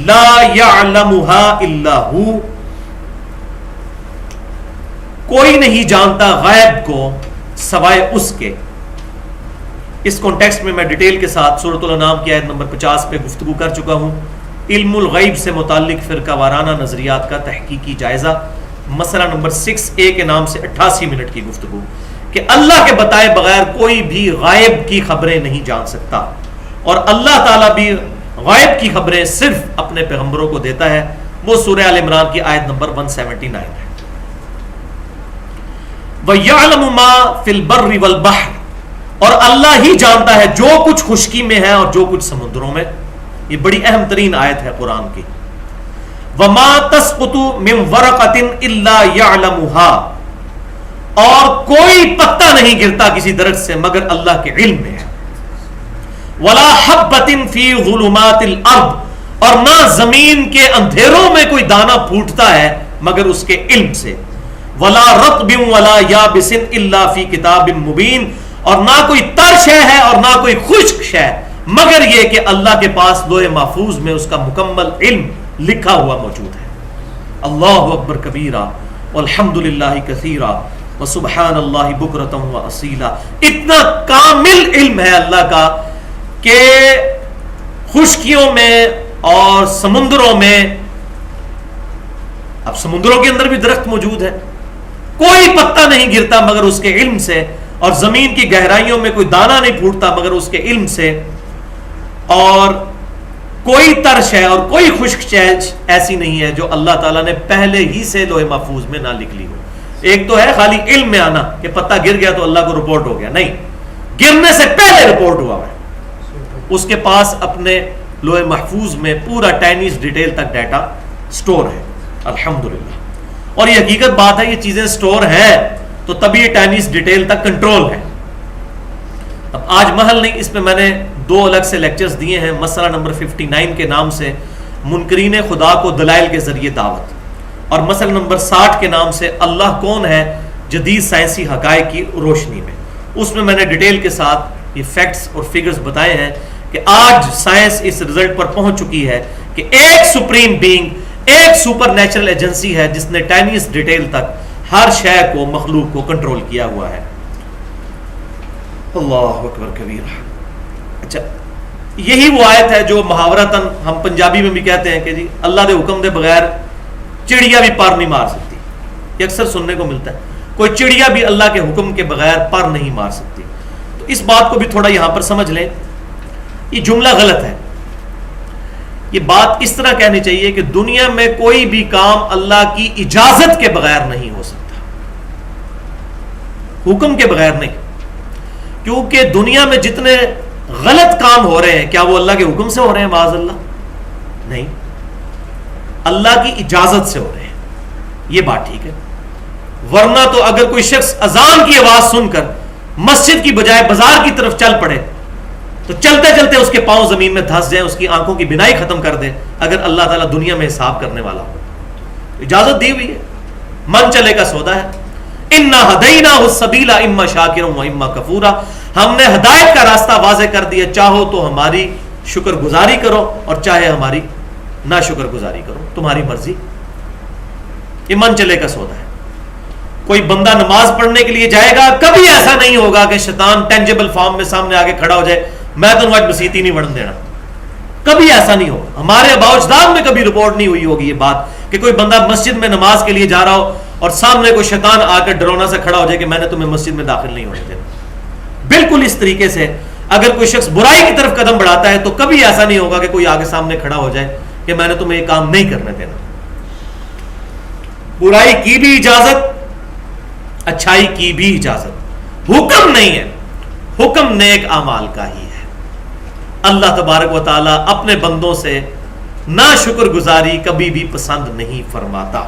لا يعلمها الا هو، کوئی نہیں جانتا غیب کو سوائے اس کے. اس کانٹیکسٹ میں ڈیٹیل کے ساتھ سورۃ الانعام کی آیت نمبر 50 پہ گفتگو کر چکا ہوں. علم الغیب سے متعلق فرقہ وارانہ نظریات کا تحقیقی جائزہ، مسئلہ نمبر 6A کے نام سے 88 منٹ کی گفتگو کہ اللہ کے بتائے بغیر کوئی بھی غائب کی خبریں نہیں جان سکتا، اور اللہ تعالیٰ بھی غائب کی خبریں صرف اپنے پیغمبروں کو دیتا ہے. وہ سورہ آل عمران کی آیت نمبر 179 ہے. وَيَعْلَمُ مَا فِي الْبَرِّ وَالْبَحْرِ، اور اللہ ہی جانتا ہے جو کچھ خشکی میں ہے اور جو کچھ سمندروں میں. یہ بڑی اہم ترین آیت ہے قرآن کی. وما تسقط من ورقۃ الا يعلمها، اور کوئی پتا نہیں گرتا کسی درخت سے مگر اللہ کے علم میں ہے. ولا حبۃ فی ظلمات الارض، اور نہ زمین کے اندھیروں میں کوئی دانہ پھوٹتا ہے مگر اس کے علم سے. ولا رطب ولا یابس الا فی کتاب مبین، اور نہ کوئی تر شے ہے اور نہ کوئی خشک شے مگر یہ کہ اللہ کے پاس لوح محفوظ میں اس کا مکمل علم لکھا ہوا موجود ہے. اللہ اکبر کبیرہ والحمد للہ کثیرہ وسبحان اللہ بکرۃ واصیلا. اتنا کامل علم ہے اللہ کا کہ خشکیوں میں اور سمندروں میں، اب سمندروں کے اندر بھی درخت موجود ہے، کوئی پتا نہیں گرتا مگر اس کے علم سے، اور زمین کی گہرائیوں میں کوئی دانہ نہیں پھوٹتا مگر اس کے علم سے، اور کوئی ترش ہے اور کوئی خشک چیز ایسی نہیں ہے جو اللہ تعالیٰ نے پہلے ہی سے لوح محفوظ میں نہ لکھ لی ہو. ایک تو ہے خالی علم میں آنا کہ پتہ گر گیا تو اللہ کو رپورٹ ہو گیا، نہیں، گرنے سے پہلے رپورٹ ہوا ہے. اس کے پاس اپنے لوح محفوظ میں پورا ٹائنیز ڈیٹیل تک ڈیٹا سٹور ہے. الحمدللہ. اور یہ حقیقت بات ہے، یہ چیزیں سٹور ہیں تو تبھی یہ ٹائنیز ڈیٹیل تک کنٹرول ہے. اب آج محل نہیں، اس میں میں نے 2 الگ سے لیکچرز دیے ہیں. مسئلہ نمبر 59 کے نام سے منکرین خدا کو دلائل کے ذریعے دعوت، اور مسئلہ نمبر 60 کے نام سے اللہ کون ہے جدید سائنسی حقائق کی روشنی میں. اس میں نے ڈیٹیل کے ساتھ یہ فیکٹس اور فگرز بتائے ہیں کہ آج سائنس اس رزلٹ پر پہنچ چکی ہے کہ ایک سپریم بینگ، ایک سپر نیچرل ایجنسی ہے جس نے ٹائنیز ڈیٹیل تک ہر شے کو، مخلوق کو کنٹرول کیا ہوا ہے. اللہ اکبر کبیرہ. اچھا، یہی وہ آیت ہے جو محاورتاً ہم پنجابی میں بھی کہتے ہیں کہ جی اللہ دے حکم دے بغیر چڑیا بھی پر نہیں مار سکتی. یہ اکثر سننے کو ملتا ہے، کوئی چڑیا بھی اللہ کے حکم کے بغیر پر نہیں مار سکتی. تو اس بات کو بھی تھوڑا یہاں پر سمجھ لیں. یہ جملہ غلط ہے. یہ بات اس طرح کہنی چاہیے کہ دنیا میں کوئی بھی کام اللہ کی اجازت کے بغیر نہیں ہو سکتا، حکم کے بغیر نہیں. کیونکہ دنیا میں جتنے غلط کام ہو رہے ہیں کیا وہ اللہ کے حکم سے ہو رہے ہیں؟ معاذ اللہ نہیں، اللہ کی اجازت سے ہو رہے ہیں. یہ بات ٹھیک ہے. ورنہ تو اگر کوئی شخص اذان کی آواز سن کر مسجد کی بجائے بازار کی طرف چل پڑے تو چلتے چلتے اس کے پاؤں زمین میں دھس جائیں، اس کی آنکھوں کی بینائی ختم کر دے، اگر اللہ تعالیٰ دنیا میں حساب کرنے والا ہو. اجازت دی ہوئی ہے، من چلے کا سودا ہے. اِنَّا هَدَيْنَاهُ السَّبِيلَ إِمَّا شَاكِرًا وَإِمَّا كَفُورًا. ہم نے ہدایت کا راستہ واضح کر دیا، چاہو تو ہماری شکر گزاری کرو اور چاہے ہماری نہ شکر گزاری کرو، تمہاری مرضی. یہ من چلے کا سودا ہے. کوئی بندہ نماز پڑھنے کے لیے جائے گا، کبھی ایسا نہیں ہوگا کہ شیطان ٹینجیبل فارم میں سامنے آگے کھڑا ہو جائے، میں تو آج مسیت ہی نہیں بڑھن دینا. کبھی ایسا نہیں ہوگا. ہمارے آباء و اجداد میں کبھی رپورٹ نہیں ہوئی ہوگی یہ بات کہ کوئی بندہ مسجد میں نماز کے لیے جا رہا ہو اور سامنے کوئی شیطان آ کر ڈرونا سے کھڑا ہو جائے کہ میں نے تمہیں مسجد میں داخل نہیں ہونے دینا. بالکل اس طریقے سے اگر کوئی شخص برائی کی طرف قدم بڑھاتا ہے تو کبھی ایسا نہیں ہوگا کہ کوئی آگے سامنے کھڑا ہو جائے کہ میں نے تمہیں یہ کام نہیں کرنے دینا. برائی کی بھی اجازت، اچھائی کی بھی اجازت. حکم نہیں ہے، حکم نیک اعمال کا ہی ہے. اللہ تبارک و تعالیٰ اپنے بندوں سے نا شکر گزاری کبھی بھی پسند نہیں فرماتا.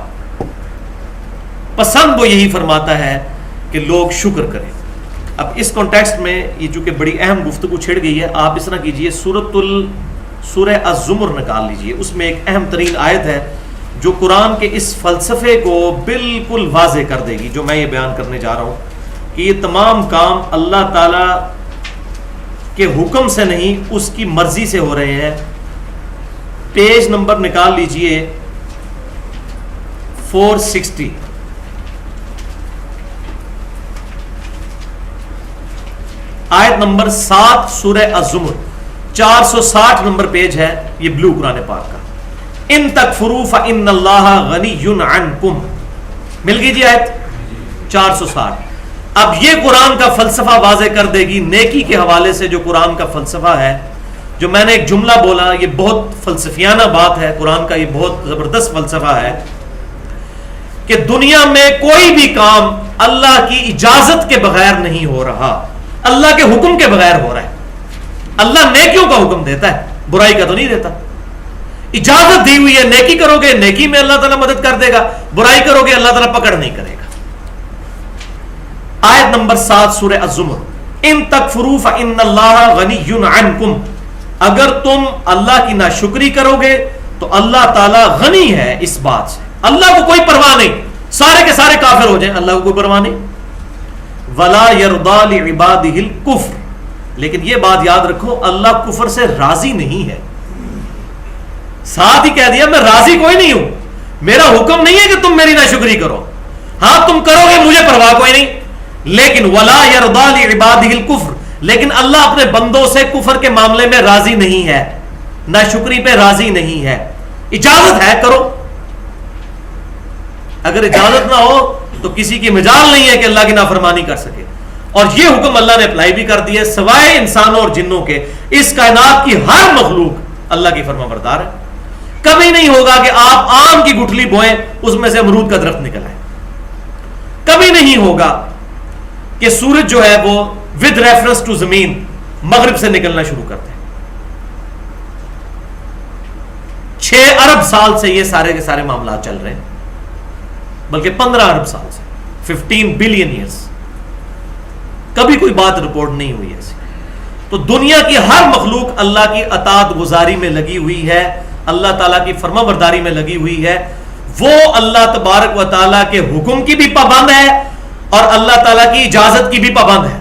پسند وہ یہی فرماتا ہے کہ لوگ شکر کریں. اب اس کانٹیکسٹ میں یہ چونکہ بڑی اہم گفتگو چھڑ گئی ہے، آپ اس طرح کیجئے سورہ الزمر نکال لیجئے. اس میں ایک اہم ترین آیت ہے جو قرآن کے اس فلسفے کو بالکل واضح کر دے گی جو میں یہ بیان کرنے جا رہا ہوں کہ یہ تمام کام اللہ تعالی کے حکم سے نہیں، اس کی مرضی سے ہو رہے ہیں. پیج نمبر نکال لیجئے 460. آیت نمبر 7 سورہ الزمر، 460 نمبر پیج ہے، یہ بلو قرآن پاک کا. ان تکفروا فإن اللہ غنی عنکم. مل گئی جی آیت 460. اب یہ قرآن کا فلسفہ واضح کر دے گی نیکی کے حوالے سے. جو قرآن کا فلسفہ ہے، جو میں نے ایک جملہ بولا، یہ بہت فلسفیانہ بات ہے. قرآن کا یہ بہت زبردست فلسفہ ہے کہ دنیا میں کوئی بھی کام اللہ کی اجازت کے بغیر نہیں ہو رہا، اللہ کے حکم کے بغیر ہو رہا ہے. اللہ نیکیوں کا حکم دیتا ہے، برائی کا تو نہیں دیتا. اجازت دی ہوئی ہے. نیکی کرو گے نیکی میں اللہ تعالیٰ مدد کر دے گا, برائی کرو گے اللہ تعالیٰ پکڑ نہیں کرے گا. آیت نمبر 7 سورہ الزمر, ان تکفروا فإن اللہ غنی عنکم, اگر تم اللہ کی ناشکری کرو گے تو اللہ تعالیٰ غنی ہے اس بات سے, اللہ کو کوئی پرواہ نہیں, سارے کے سارے کافر ہو جائیں اللہ کو کوئی پرواہ نہیں. ولا یرضی لعبادہ الکفر, لیکن یہ بات یاد رکھو اللہ کفر سے راضی نہیں ہے. ساتھ ہی کہہ دیا میں راضی کوئی نہیں ہوں, میرا حکم نہیں ہے کہ تم میری ناشکری کرو, ہاں تم کرو گے مجھے پرواہ کوئی نہیں, لیکن ولا یرضی لعبادہ الکفر, لیکن اللہ اپنے بندوں سے کفر کے معاملے میں راضی نہیں ہے, ناشکری پہ راضی نہیں ہے. اجازت ہے کرو, اگر اجازت نہ ہو تو کسی کی مجال نہیں ہے کہ اللہ کی نافرمانی کر سکے. اور یہ حکم اللہ نے اپلائی بھی کر دیا, سوائے انسانوں اور جنوں کے اس کائنات کی ہر مخلوق اللہ کی فرما بردار ہے. کبھی نہیں ہوگا کہ آپ آم کی گٹھلی بوئیں اس میں سے امرود کا درخت نکل آئے, کبھی نہیں ہوگا کہ سورج جو ہے وہ ود ریفرنس ٹو زمین مغرب سے نکلنا شروع کرتے ہیں. 6 ارب سال سے یہ سارے کے سارے معاملات چل رہے ہیں, بلکہ 15 ارب سال سے, 15 بلین ایئرز, کبھی کوئی بات رپورٹ نہیں ہوئی ایسی. تو دنیا کی ہر مخلوق اللہ کی اطاعت گزاری میں لگی ہوئی ہے, اللہ تعالیٰ کی فرما برداری میں لگی ہوئی ہے. وہ اللہ تبارک و تعالیٰ کے حکم کی بھی پابند ہے اور اللہ تعالیٰ کی اجازت کی بھی پابند ہے.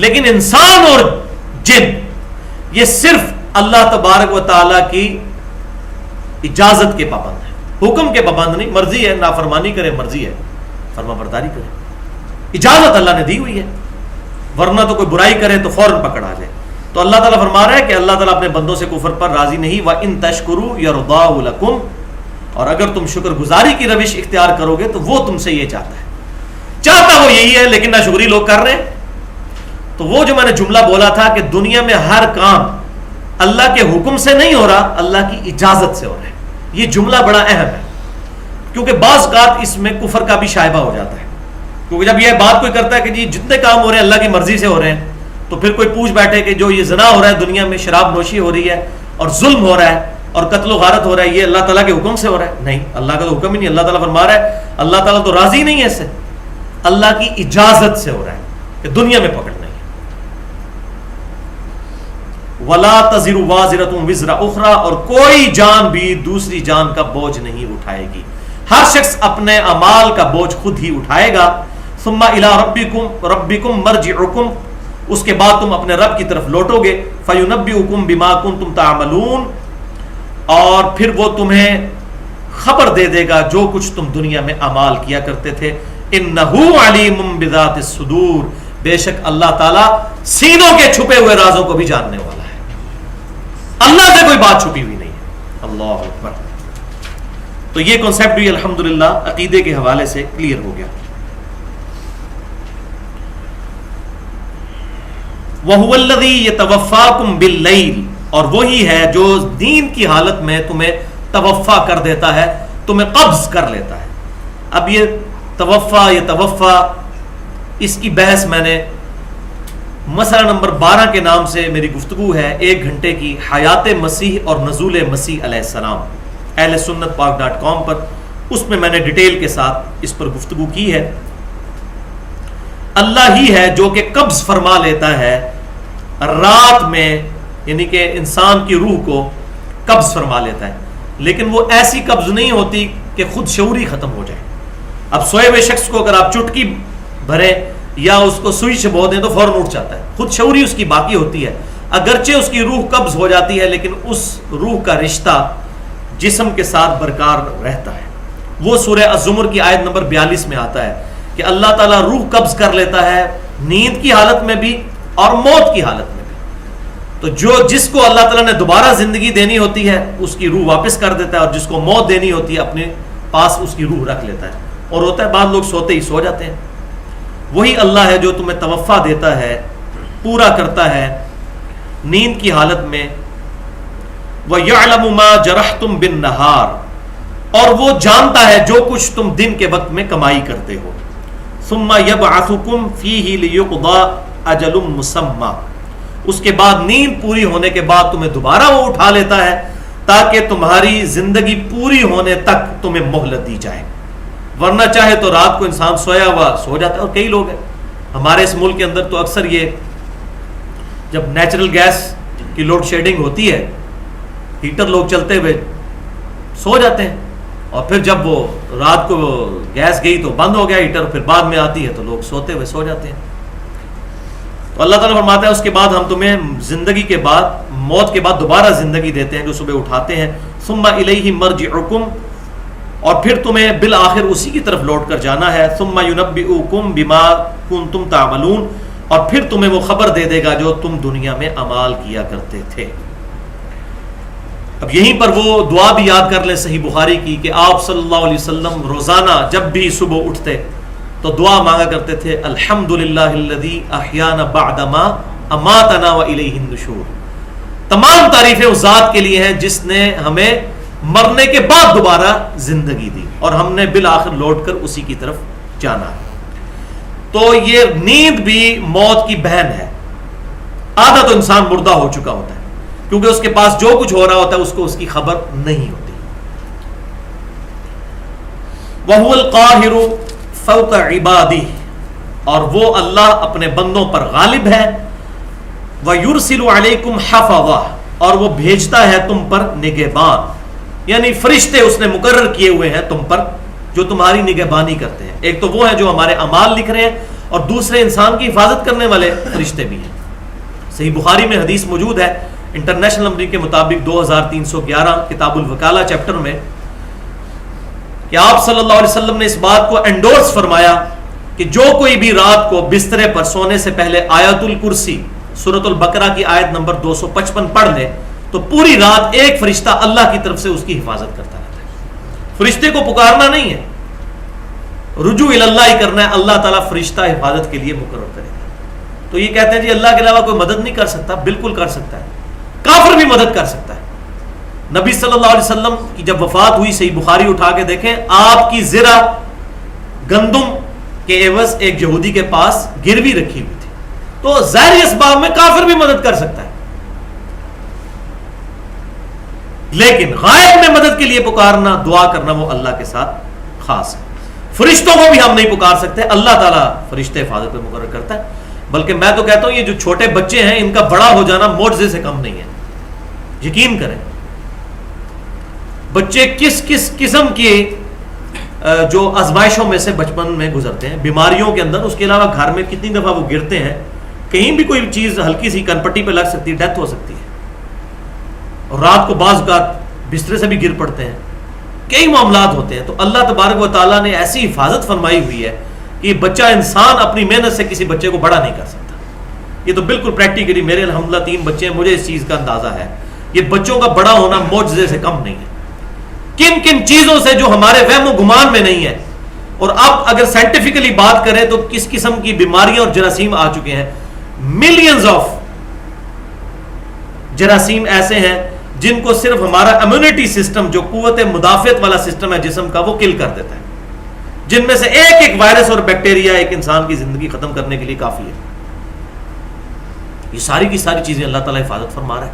لیکن انسان اور جن یہ صرف اللہ تبارک و تعالیٰ کی اجازت کے پابند ہے, حکم کے پابند نہیں. مرضی ہے نافرمانی کرے, مرضی ہے فرما برداری کرے, اجازت اللہ نے دی ہوئی ہے, ورنہ تو کوئی برائی کرے تو فوراً پکڑ آ جائے. تو اللہ تعالیٰ فرما رہا ہے کہ اللہ تعالیٰ اپنے بندوں سے کفر پر راضی نہیں. وَإِن تَشْكُرُوا يَرْضَاهُ لَكُمْ, اور اگر تم شکر گزاری کی روش اختیار کرو گے تو وہ تم سے یہ چاہتا ہے, چاہتا وہ یہی ہے, لیکن ناشکری لوگ کر رہے ہیں. تو وہ جو میں نے جملہ بولا تھا کہ دنیا میں ہر کام اللہ کے حکم سے نہیں ہو رہا, اللہ کی اجازت سے ہو رہا ہے, یہ جملہ بڑا اہم ہے, کیونکہ بعض اوقات اس میں کفر کا بھی شائبہ ہو جاتا ہے. کیونکہ جب یہ بات کوئی کرتا ہے کہ جی جتنے کام ہو رہے ہیں اللہ کی مرضی سے ہو رہے ہیں, تو پھر کوئی پوچھ بیٹھے کہ جو یہ زنا ہو رہا ہے دنیا میں, شراب نوشی ہو رہی ہے اور ظلم ہو رہا ہے اور قتل و غارت ہو رہا ہے, یہ اللہ تعالیٰ کے حکم سے ہو رہا ہے؟ نہیں, اللہ کا تو حکم ہی نہیں. اللہ تعالیٰ فرما رہا ہے, اللہ تعالیٰ تو راضی نہیں ہے اس سے, اللہ کی اجازت سے ہو رہا ہے کہ دنیا میں پکڑ نہیں ہے. وَلَا تَزِرُ وَازِرَةٌ وِزْرَ أُخْرَى, اور کوئی جان بھی دوسری جان کا بوجھ نہیں اٹھائے گی, ہر شخص اپنے اعمال کا بوجھ خود ہی اٹھائے گا. ثُمَّ إِلَىٰ رَبِّكُمْ مَرْجِعُكُمْ, اس کے بعد تم اپنے رب کی طرف لوٹو گے. فَيُنَبِّئُكُمْ بِمَا كُنتُمْ تَعْمَلُونَ, اور پھر وہ تمہیں خبر دے دے گا جو کچھ تم دنیا میں اعمال کیا کرتے تھے. إِنَّهُ عَلِيمٌ بِذَاتِ الصُّدُورِ, بے شک اللہ تعالیٰ سینوں کے چھپے ہوئے رازوں کو بھی جاننے والا ہے, اللہ سے کوئی بات چھپی ہوئی نہیں ہے. اللہ اکبر. تو یہ کنسیپٹ بھی الحمدللہ عقیدے کے حوالے سے کلیئر ہو گیا. وَهُوَ الَّذِي يَتَوَفَّاكُمْ بِاللَّيْلِ, اور وہی ہے جو نیند کی حالت میں تمہیں توفا کر دیتا ہے, تمہیں قبض کر لیتا ہے. اب یہ توفا اس کی بحث میں نے مسئلہ نمبر 12 کے نام سے میری گفتگو ہے 1 گھنٹے کی, حیات مسیح اور نزول مسیح علیہ السلام, اہل سنت پاک.com پر, اس میں نے ڈیٹیل کے ساتھ اس پر گفتگو کی ہے. اللہ ہی ہے جو کہ قبض فرما لیتا ہے رات میں, یعنی کہ انسان کی روح کو قبض فرما لیتا ہے, لیکن وہ ایسی قبض نہیں ہوتی کہ خود شعوری ختم ہو جائے. اب سوئے ہوئے شخص کو اگر آپ چٹکی بھریں یا اس کو سوئی سے بو دیں تو فوراً اٹھ جاتا ہے, خود شعوری اس کی باقی ہوتی ہے, اگرچہ اس کی روح قبض ہو جاتی ہے لیکن اس روح کا رشتہ جسم کے ساتھ برقرار رہتا ہے. وہ سورہ الزمر کی آیت نمبر 42 میں آتا ہے کہ اللہ تعالیٰ روح قبض کر لیتا ہے نیند کی حالت میں بھی اور موت کی حالت میں بھی. تو جس کو اللہ تعالیٰ نے دوبارہ زندگی دینی ہوتی ہے اس کی روح واپس کر دیتا ہے, اور جس کو موت دینی ہوتی ہے اپنے پاس اس کی روح رکھ لیتا ہے. اور ہوتا ہے بعض لوگ سوتے ہی سو جاتے ہیں. وہی اللہ ہے جو تمہیں توفا دیتا ہے, پورا کرتا ہے نیند کی حالت میں. وَيَعْلَمُ مَا جَرَحْتُمْ بِالنَّهَارِ, اور وہ جانتا ہے جو کچھ تم دن کے وقت میں کمائی کرتے ہو. ثُمَّ يَبْعَثُكُمْ فِيهِ لِيُقْضَىٰ أَجَلٌ مُّسَمًّى, اس کے بعد نیند پوری ہونے کے بعد تمہیں دوبارہ وہ اٹھا لیتا ہے تاکہ تمہاری زندگی پوری ہونے تک تمہیں مہلت دی جائے. ورنہ چاہے تو رات کو انسان سویا ہوا سو جاتا ہے. اور کئی لوگ ہیں ہمارے اس ملک کے اندر تو اکثر یہ جب نیچرل گیس کی لوڈ شیڈنگ ہوتی ہے ہیٹر لوگ چلتے ہوئے سو جاتے ہیں, اور پھر جب وہ رات کو گیس گئی تو بند ہو گیا ہیٹر, پھر بعد میں آتی ہے تو لوگ سوتے ہوئے سو جاتے ہیں. تو اللہ تعالیٰ فرماتا ہے اس کے بعد ہم تمہیں زندگی کے بعد, موت کے بعد دوبارہ زندگی دیتے ہیں جو صبح اٹھاتے ہیں. ثم الیہ مرجعکم, اور پھر تمہیں بالآخر اسی کی طرف لوٹ کر جانا ہے. ثم ینبئکم بما کنتم تعملون, اور پھر تمہیں وہ خبر دے دے گا جو تم دنیا میں اعمال کیا کرتے تھے. اب یہیں پر وہ دعا بھی یاد کر لیں صحیح بخاری کی کہ آپ صلی اللہ علیہ وسلم روزانہ جب بھی صبح اٹھتے تو دعا مانگا کرتے تھے, الحمدللہ الذی احیانا بعدما اماتنا والیہ النشور. تمام تعریفیں اس ذات کے لیے ہیں جس نے ہمیں مرنے کے بعد دوبارہ زندگی دی اور ہم نے بالآخر لوٹ کر اسی کی طرف جانا ہے. تو یہ نیند بھی موت کی بہن ہے. آدھا تو انسان مردہ ہو چکا ہوتا ہے کیونکہ اس کے پاس جو کچھ ہو رہا ہوتا ہے اس کو اس کی خبر نہیں ہوتی. وَهُوَ الْقَاهِرُ فَوْقَ عِبَادِهِ, اور وہ اللہ اپنے بندوں پر غالب ہے. وَيُرْسِلُ عَلَيْكُمْ حَفَظَةً, اور وہ بھیجتا ہے تم پر نگہبان, یعنی فرشتے اس نے مقرر کیے ہوئے ہیں تم پر جو تمہاری نگہبانی کرتے ہیں. ایک تو وہ ہیں جو ہمارے اعمال لکھ رہے ہیں, اور دوسرے انسان کی حفاظت کرنے والے فرشتے بھی ہیں. صحیح بخاری میں حدیث موجود ہے انٹرنیشنل نمبر کے مطابق 2311 کتاب الوکالہ چیپٹر میں کہ آپ صلی اللہ علیہ وسلم نے اس بات کو انڈورس فرمایا کہ جو کوئی بھی رات کو بسترے پر سونے سے پہلے آیت الکرسی سورۃ البقرہ کی آیت نمبر 255 پڑھ لے تو پوری رات ایک فرشتہ اللہ کی طرف سے اس کی حفاظت کرتا رہتا ہے. فرشتے کو پکارنا نہیں ہے, رجوع اللہ ہی کرنا ہے. اللہ تعالیٰ فرشتہ حفاظت کے لیے مقرر کرے گا. تو یہ کہتے ہیں جی اللہ کے علاوہ کوئی مدد نہیں کر سکتا. بالکل کر سکتا ہے, کافر بھی مدد کر سکتا ہے. نبی صلی اللہ علیہ وسلم کی جب وفات ہوئی, صحیح بخاری اٹھا کے دیکھیں, آپ کی زرہ گندم کے عوض ایک یہودی کے پاس گروی رکھی ہوئی تھی. تو ظاہری اسباب میں کافر بھی مدد کر سکتا ہے, لیکن غائب میں مدد کے لیے پکارنا, دعا کرنا وہ اللہ کے ساتھ خاص ہے. فرشتوں کو بھی ہم نہیں پکار سکتے, اللہ تعالیٰ فرشتے حفاظت پہ مقرر کرتا ہے. بلکہ میں تو کہتا ہوں یہ جو چھوٹے بچے ہیں ان کا بڑا ہو جانا معجزے سے کم نہیں ہے. یقین کریں, بچے کس کس قسم کی جو آزمائشوں میں سے بچپن میں گزرتے ہیں, بیماریوں کے اندر, اس کے علاوہ گھر میں کتنی دفعہ وہ گرتے ہیں, کہیں بھی کوئی چیز ہلکی سی کنپٹی پہ لگ سکتی ہے, ڈیتھ ہو سکتی ہے. اور رات کو بعض اوقات بسترے سے بھی گر پڑتے ہیں, کئی معاملات ہوتے ہیں. تو اللہ تبارک و تعالیٰ نے ایسی حفاظت فرمائی ہوئی ہے کہ یہ بچہ انسان اپنی محنت سے کسی بچے کو بڑا نہیں کر سکتا. یہ تو بالکل پریکٹیکلی, میرے الحمدللہ 3 بچے ہیں, مجھے اس چیز کا اندازہ ہے. یہ بچوں کا بڑا ہونا معجزے سے کم نہیں ہے. کن کن چیزوں سے جو ہمارے وہم و گمان میں نہیں ہے, اور اب اگر سائنٹیفکلی بات کریں تو کس قسم کی بیماریاں اور جراثیم آ چکے ہیں. ملینز آف جراثیم ایسے ہیں جن کو صرف ہمارا امیونٹی سسٹم, جو قوت مدافعت والا سسٹم ہے جسم کا, وہ کل کر دیتا ہے. جن میں سے ایک ایک وائرس اور بیکٹیریا ایک انسان کی زندگی ختم کرنے کے لیے کافی ہے. یہ ساری کی ساری چیزیں اللہ تعالیٰ حفاظت فرما رہا ہے.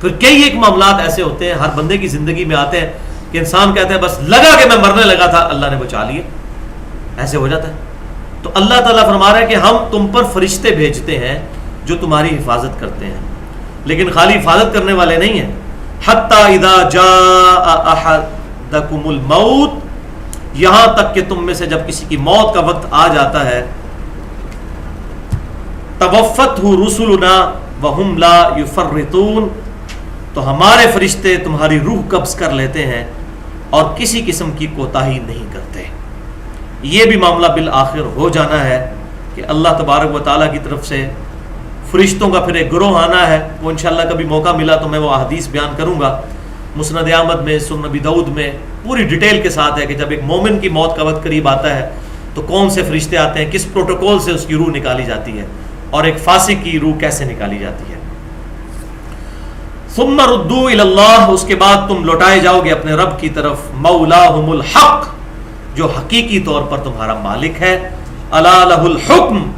پھر کئی ایک معاملات ایسے ہوتے ہیں ہر بندے کی زندگی میں آتے ہیں کہ انسان کہتا ہے بس لگا کہ میں مرنے لگا تھا, اللہ نے بچا لیے, ایسے ہو جاتا ہے. تو اللہ تعالیٰ فرما رہا ہے کہ ہم تم پر فرشتے بھیجتے ہیں جو تمہاری حفاظت کرتے ہیں, لیکن خالی حفاظت کرنے والے نہیں ہیں. حتی اذا جاء احدکم الموت, یہاں تک کہ تم میں سے جب کسی کی موت کا وقت آ جاتا ہے, توفتہ رسلنا وہم لا یفرطون, تو ہمارے فرشتے تمہاری روح قبض کر لیتے ہیں اور کسی قسم کی کوتاہی نہیں کرتے. یہ بھی معاملہ بالآخر ہو جانا ہے کہ اللہ تبارک و تعالیٰ کی طرف سے فرشتوں کا پھر ایک گروہ آنا ہے. وہ انشاءاللہ کبھی موقع ملا تو میں وہ احادیث بیان کروں گا. مسند احمد میں, سنن ابی داؤد میں پوری ڈیٹیل کے ساتھ ہے کہ جب ایک مومن کی موت کا وقت قریب آتا ہے تو کون سے فرشتے آتے ہیں, کس پروٹوکول سے اس کی روح نکالی جاتی ہے, اور ایک فاسق کی روح کیسے نکالی جاتی ہے. ثم ردوا الی اللہ, اس کے بعد تم لوٹائے جاؤ گے اپنے رب کی طرف. مولاہم الحق, جو حقیقی طور پر تمہارا مالک ہے. الا لہ الحکم,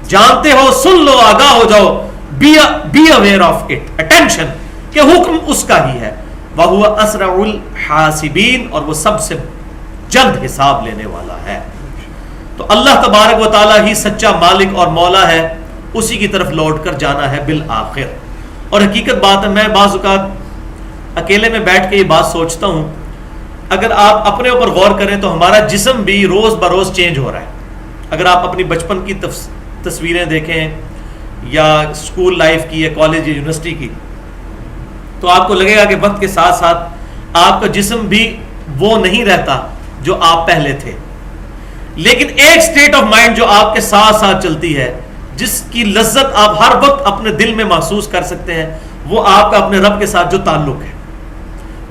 جانتے ہو, سن لو, آگاہ ہو جاؤ. Be aware of it, attention, کہ حکم اس کا ہی ہے. وَهُوَ أَسْرَعُ الْحَاسِبِينَ، اور وہ سب سے جلد حساب لینے والا ہے۔ تو اللہ تبارک و تعالیٰ ہی سچا مالک اور مولا ہے، اسی کی طرف لوٹ کر جانا ہے بالآخر۔ اور حقیقت بات ہے، میں بعض اوقات اکیلے میں بیٹھ کے یہ بات سوچتا ہوں، اگر آپ اپنے اوپر غور کریں تو ہمارا جسم بھی روز بروز چینج ہو رہا ہے۔ اگر آپ اپنی بچپن کی تصویریں دیکھیں یا اسکول لائف کی یا کالج یا یونیورسٹی کی، تو آپ کو لگے گا کہ وقت کے ساتھ ساتھ آپ کا جسم بھی وہ نہیں رہتا جو آپ پہلے تھے، لیکن ایک سٹیٹ آف مائنڈ جو آپ کے ساتھ ساتھ چلتی ہے، جس کی لذت آپ ہر وقت اپنے دل میں محسوس کر سکتے ہیں، وہ آپ کا اپنے رب کے ساتھ جو تعلق ہے۔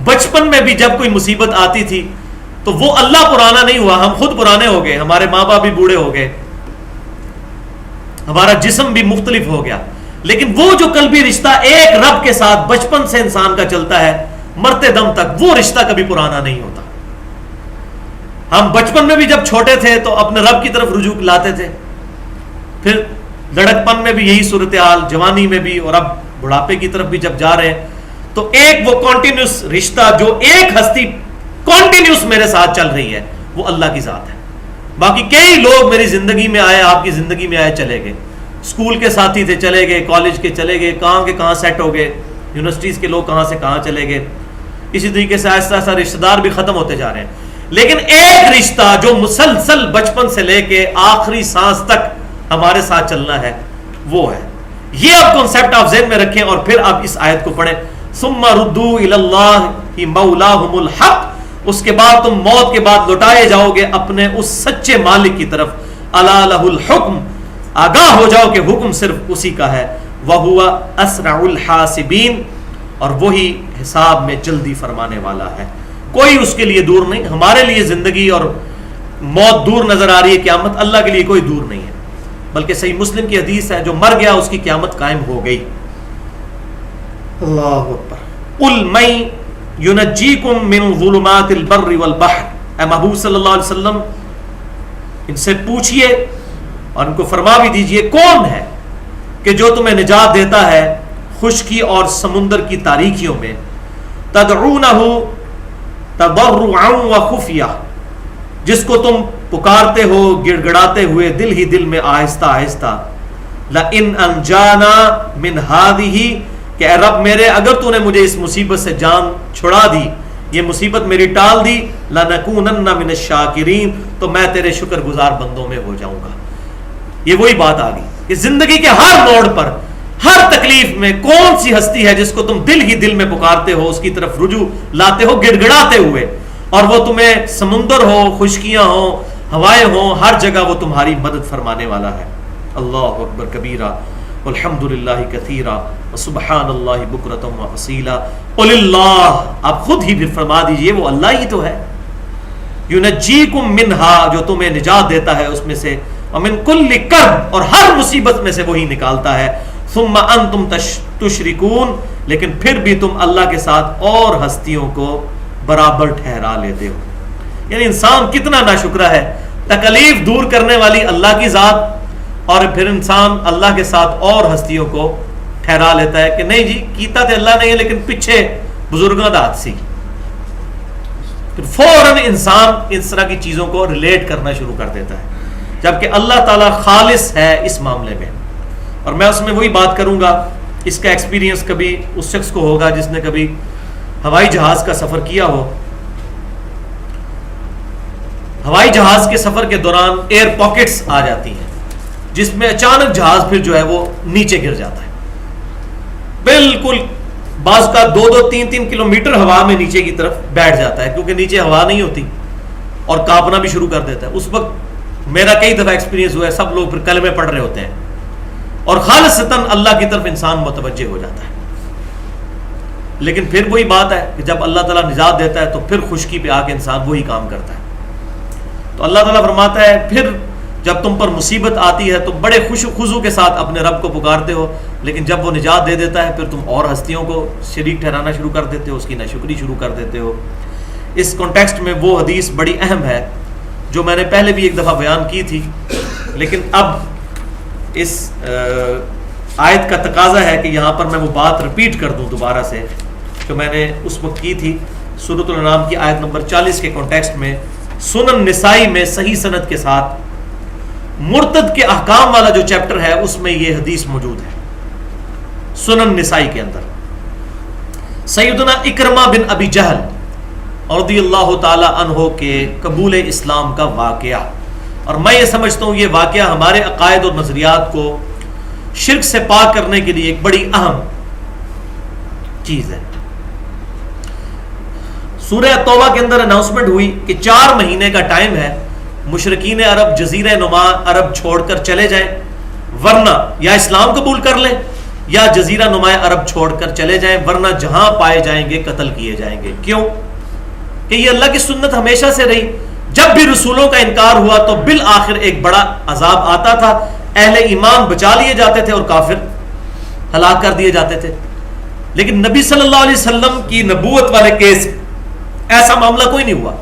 بچپن میں بھی جب کوئی مصیبت آتی تھی تو وہ اللہ پرانا نہیں ہوا، ہم خود پرانے ہو گئے، ہمارے ماں باپ بھی بوڑھے ہو گئے، ہمارا جسم بھی مختلف ہو گیا، لیکن وہ جو قلبی رشتہ ایک رب کے ساتھ بچپن سے انسان کا چلتا ہے مرتے دم تک، وہ رشتہ کبھی پرانا نہیں ہوتا۔ ہم بچپن میں بھی جب چھوٹے تھے تو اپنے رب کی طرف رجوع لاتے تھے، پھر لڑکپن میں بھی یہی صورتحال، جوانی میں بھی، اور اب بڑھاپے کی طرف بھی جب جا رہے ہیں، تو ایک وہ کنٹینیوس رشتہ جو ایک ہستی کنٹینیوس میرے ساتھ چل رہی ہے، وہ اللہ کی ذات ہے۔ باقی کئی لوگ میری زندگی میں آئے، آپ کی زندگی میں آئے، چلے گئے، اسکول کے ساتھی تھے چلے گئے، کالج کے چلے گئے، کہاں کے کہاں سیٹ ہو گئے، یونیورسٹیز کے لوگ کہاں سے کہاں چلے گئے، اسی طریقے سے آہستہ آہستہ رشتہ دار بھی ختم ہوتے جا رہے ہیں، لیکن ایک رشتہ جو مسلسل بچپن سے لے کے آخری سانس تک ہمارے ساتھ چلنا ہے، وہ ہے۔ یہ آپ کنسیپٹ آپ ذہن میں رکھیں، اور پھر آپ اس آیت کو پڑھیں، ثم ردوا الی اللہ مولاہم الحق، اس کے بعد تم موت کے بعد لوٹائے جاؤ گے اپنے اس سچے مالک کی طرف، الا لہ الحکم، آگاہ ہو جاؤ کہ حکم صرف اسی کا ہے، وہو اسرع الحاسبین، اور وہی حساب میں جلدی فرمانے والا ہے۔ کوئی اس کے لیے دور نہیں۔ ہمارے لیے زندگی اور موت دور نظر آ رہی ہے، قیامت اللہ کے لیے کوئی دور نہیں ہے، بلکہ صحیح مسلم کی حدیث ہے، جو مر گیا اس کی قیامت قائم ہو گئی۔ اللہ اکبر۔ قل من ینجیکم من ظلمات البر والبحر، اے محبوب صلی اللہ علیہ وسلم ان سے پوچھئے اور ان کو فرما بھی دیجئے، کون ہے کہ جو تمہیں نجات دیتا ہے خشکی اور سمندر کی تاریکیوں میں، تدعونہ تضرعا وخفیہ، جس کو تم پکارتے ہو گڑ گڑاتے ہوئے دل ہی دل میں آہستہ آہستہ، لئن انجانا من ہذہ، کہ اے رب میرے اگر تو نے مجھے اس مصیبت سے جان چھڑا دی، یہ مصیبت میری ٹال دی، لنکونن من الشاکرین، تو میں تیرے شکر گزار بندوں میں ہو جاؤں گا۔ یہ وہی بات آ گئی کہ زندگی کے ہر موڑ پر، ہر تکلیف میں کون سی ہستی ہے جس کو تم دل ہی دل میں پکارتے ہو، اس کی طرف رجوع لاتے ہو گڑ گڑاتے ہوئے، اور وہ تمہیں سمندر ہو، خشکیاں ہوں، ہوائیں ہوں، ہر جگہ وہ تمہاری مدد فرمانے والا ہے۔ اللہ اکبر کبیرہ، والحمد للہ کثیرا، وسبحان اللہ بکرۃ واصیلا۔ قل اللہ، آپ خود ہی بھی فرما دیجئے وہ اللہ ہی تو ہے، ینجیکم منہا، جو تمہیں نجات دیتا ہے اس میں سے، ومن کل کرب، اور ہر مصیبت میں سے وہی نکالتا ہے، ثم انتم تشرکون، لیکن پھر بھی تم اللہ کے ساتھ اور ہستیوں کو برابر ٹھہرا لیتے ہو۔ یعنی انسان کتنا ناشکرا ہے، تکلیف دور کرنے والی اللہ کی ذات، اور پھر انسان اللہ کے ساتھ اور ہستیوں کو ٹھہرا لیتا ہے کہ نہیں جی کیتا تو اللہ نہیں ہے، لیکن پیچھے بزرگوں دا ہاتھ سی، پھر فوراً انسان اس طرح کی چیزوں کو ریلیٹ کرنا شروع کر دیتا ہے، جبکہ اللہ تعالیٰ خالص ہے اس معاملے میں۔ اور میں اس میں وہی بات کروں گا، اس کا ایکسپیرینس کبھی اس شخص کو ہوگا جس نے کبھی ہوائی جہاز کا سفر کیا ہو۔ ہوائی جہاز کے سفر کے دوران ایئر پاکٹس آ جاتی ہیں، جس میں اچانک جہاز پھر جو ہے وہ نیچے گر جاتا ہے، بالکل بعض کا 2-3 کلومیٹر ہوا میں نیچے کی طرف بیٹھ جاتا ہے، کیونکہ نیچے ہوا نہیں ہوتی، اور کانپنا بھی شروع کر دیتا ہے۔ اس وقت میرا کئی دفعہ ایکسپیرینس ہوا ہے، سب لوگ پھر کلمے پڑھ رہے ہوتے ہیں، اور خالصتاً اللہ کی طرف انسان متوجہ ہو جاتا ہے۔ لیکن پھر وہی بات ہے کہ جب اللہ تعالیٰ نجات دیتا ہے تو پھر خشکی پہ آ کے انسان وہی کام کرتا ہے۔ تو اللہ تعالیٰ فرماتا ہے پھر جب تم پر مصیبت آتی ہے تو بڑے خضوع کے ساتھ اپنے رب کو پکارتے ہو، لیکن جب وہ نجات دے دیتا ہے پھر تم اور ہستیوں کو شریک ٹھہرانا شروع کر دیتے ہو، اس کی ناشکری شروع کر دیتے ہو۔ اس کانٹیکسٹ میں وہ حدیث بڑی اہم ہے جو میں نے پہلے بھی ایک دفعہ بیان کی تھی، لیکن اب اس آیت کا تقاضا ہے کہ یہاں پر میں وہ بات رپیٹ کر دوں دوبارہ سے، جو میں نے اس وقت کی تھی سورۃ الانعام کی آیت نمبر 40 کے کانٹیکسٹ میں، سنن نسائی میں صحیح سند کے ساتھ مرتد کے احکام والا جو چیپٹر ہے اس میں یہ حدیث موجود ہے، سنن نسائی کے اندر۔ سیدنا اکرمہ بن ابی جہل رضی اللہ تعالی عنہ کے قبول اسلام کا واقعہ، اور میں یہ سمجھتا ہوں یہ واقعہ ہمارے عقائد اور نظریات کو شرک سے پاک کرنے کے لیے ایک بڑی اہم چیز ہے۔ سورہ توبہ کے اندر اناؤنسمنٹ ہوئی کہ 4 مہینے کا ٹائم ہے، مشرکین عرب جزیرہ نما عرب چھوڑ کر چلے جائیں، ورنہ یا اسلام قبول کر لیں یا جزیرہ نما عرب چھوڑ کر چلے جائیں، ورنہ جہاں پائے جائیں گے قتل کیے جائیں گے۔ کیوں؟ کہ یہ اللہ کی سنت ہمیشہ سے رہی، جب بھی رسولوں کا انکار ہوا تو بالآخر ایک بڑا عذاب آتا تھا، اہل ایمان بچا لیے جاتے تھے اور کافر ہلاک کر دیے جاتے تھے۔ لیکن نبی صلی اللہ علیہ وسلم کی نبوت والے کیس ایسا معاملہ کوئی نہیں ہوا۔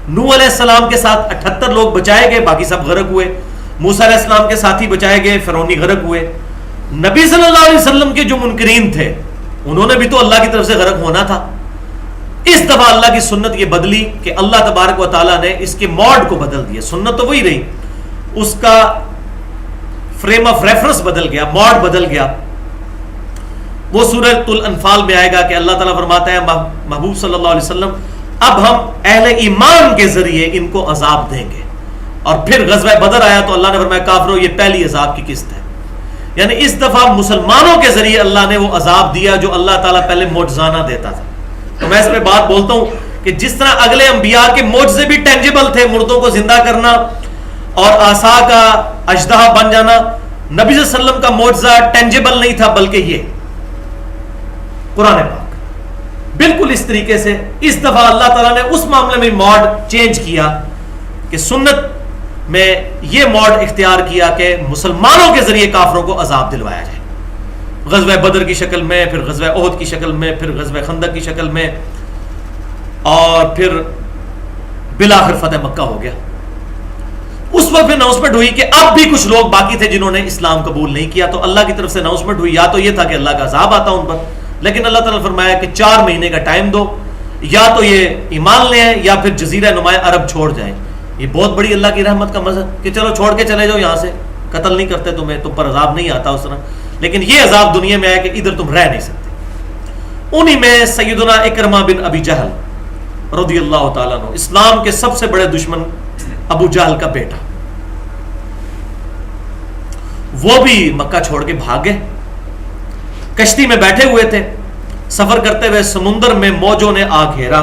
نوح علیہ السلام کے ساتھ 78 لوگ بچائے گئے، باقی سب غرق ہوئے۔ موسیٰ علیہ السلام کے ساتھی بچائے گئے، فرعونی غرق ہوئے۔ نبی صلی اللہ علیہ وسلم کے جو منکرین تھے انہوں نے بھی تو اللہ کی طرف سے غرق ہونا تھا۔ اس دفعہ اللہ کی سنت یہ بدلی کہ اللہ تبارک و تعالیٰ نے اس کے موڈ کو بدل دیا۔ سنت تو وہی رہی، اس کا فریم آف ریفرنس بدل گیا، موڈ بدل گیا۔ وہ سورۃ الانفال میں آئے گا کہ اللہ تعالیٰ فرماتا ہے محبوب صلی اللہ علیہ وسلم اب ہم اہل ایمان کے ذریعے ان کو عذاب دیں گے۔ اور پھر غزوہ بدر آیا تو اللہ نے فرمایا کافرو یہ پہلی عذاب کی قسط ہے، یعنی اس دفعہ مسلمانوں کے ذریعے اللہ نے وہ عذاب دیا جو اللہ تعالیٰ پہلے معجزانہ دیتا تھا۔ تو میں اس میں بات بولتا ہوں کہ جس طرح اگلے انبیاء کے معجزے بھی ٹینجیبل تھے، مردوں کو زندہ کرنا اور عصا کا اژدہا بن جانا، نبی صلی اللہ علیہ وسلم کا معجزہ ٹینجیبل نہیں تھا بلکہ یہ قرآن پاک۔ بالکل اس طریقے سے اس دفعہ اللہ تعالیٰ نے اس معاملے میں موڈ چینج کیا کہ سنت میں یہ موڈ اختیار کیا کہ مسلمانوں کے ذریعے کافروں کو عذاب دلوایا جائے، غزوہ بدر کی شکل میں، پھر غزوہ احد کی شکل میں، پھر غزوہ خندق کی شکل میں، اور پھر بالآخر فتح مکہ ہو گیا۔ اس وقت پھر اناؤنسمنٹ ہوئی کہ اب بھی کچھ لوگ باقی تھے جنہوں نے اسلام قبول نہیں کیا، تو اللہ کی طرف سے اناؤنسمنٹ ہوئی، یا تو یہ تھا کہ اللہ کا عذاب آتا ان پر، لیکن اللہ تعالیٰ نے فرمایا کہ 4 مہینے کا ٹائم دو، یا تو یہ ایمان لے آئیں یا پھر جزیرہ نما عرب چھوڑ جائیں۔ یہ بہت بڑی اللہ کی رحمت کا مظہر کہ چلو چھوڑ کے چلے جاؤ، یہاں سے قتل نہیں کرتے تمہیں، تم پر عذاب نہیں آتا اس طرح، لیکن یہ عذاب دنیا میں آیا کہ ادھر تم رہ نہیں سکتے۔ انہی میں سیدنا اکرمہ بن ابی جہل رضی اللہ تعالیٰ عنہ، اسلام کے سب سے بڑے دشمن ابو جہل کا بیٹا، وہ بھی مکہ چھوڑ کے بھاگ گئے۔ کشتی میں بیٹھے ہوئے تھے، سفر کرتے ہوئے سمندر میں موجوں نے آ گھیرا،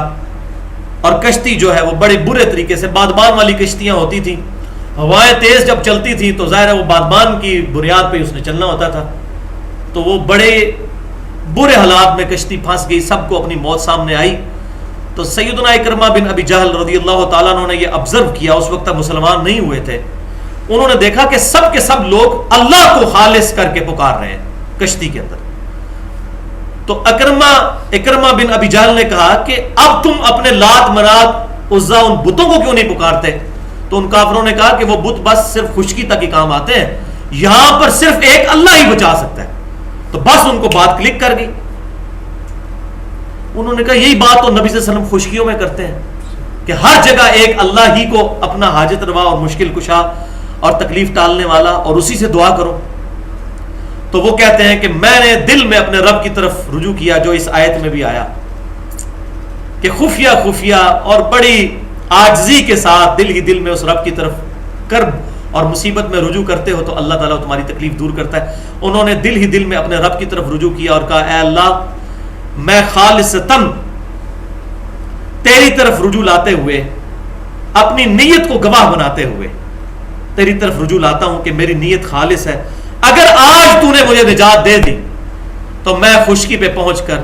اور کشتی جو ہے وہ بڑے برے طریقے سے، بادبان والی کشتیاں ہوتی تھیں، ہوائیں تیز جب چلتی تھی تو ظاہر ہے وہ بادبان کی بنیاد پہ اس نے چلنا ہوتا تھا، تو وہ بڑے برے حالات میں کشتی پھنس گئی، سب کو اپنی موت سامنے آئی۔ تو سیدنا اکرمہ بن ابی جہل رضی اللہ تعالیٰ عنہ نے یہ آبزرو کیا، اس وقت تک مسلمان نہیں ہوئے تھے، انہوں نے دیکھا کہ سب کے سب لوگ اللہ کو خالص کر کے پکار رہے ہیں کشتی کے اندر۔ تو اکرمہ بن ابی جہل نے کہا کہ اب تم اپنے لات منات عزا ان بتوں کو کیوں نہیں پکارتے؟ تو ان کافروں نے کہا کہ وہ بت بس صرف خشکی تک ہی کام آتے ہیں، یہاں پر صرف ایک اللہ ہی بچا سکتا ہے۔ تو بس ان کو بات کلک کر گئی، انہوں نے کہا یہی بات تو نبی صلی اللہ علیہ وسلم خشکیوں میں کرتے ہیں کہ ہر جگہ ایک اللہ ہی کو اپنا حاجت روا اور مشکل کشا اور تکلیف ٹالنے والا، اور اسی سے دعا کرو۔ تو وہ کہتے ہیں کہ میں نے دل میں اپنے رب کی طرف رجوع کیا، جو اس آیت میں بھی آیا کہ خفیہ اور بڑی عاجزی کے ساتھ دل ہی دل میں اس رب کی طرف کرب اور مصیبت میں رجوع کرتے ہو تو اللہ تعالیٰ تمہاری تکلیف دور کرتا ہے۔ انہوں نے دل ہی دل میں اپنے رب کی طرف رجوع کیا اور کہا اے اللہ میں خالصتاً تیری طرف رجوع لاتے ہوئے، اپنی نیت کو گواہ بناتے ہوئے تیری طرف رجوع لاتا ہوں کہ میری نیت خالص ہے، اگر آج تو نے مجھے نجات دے دی تو میں خشکی پہ پہنچ کر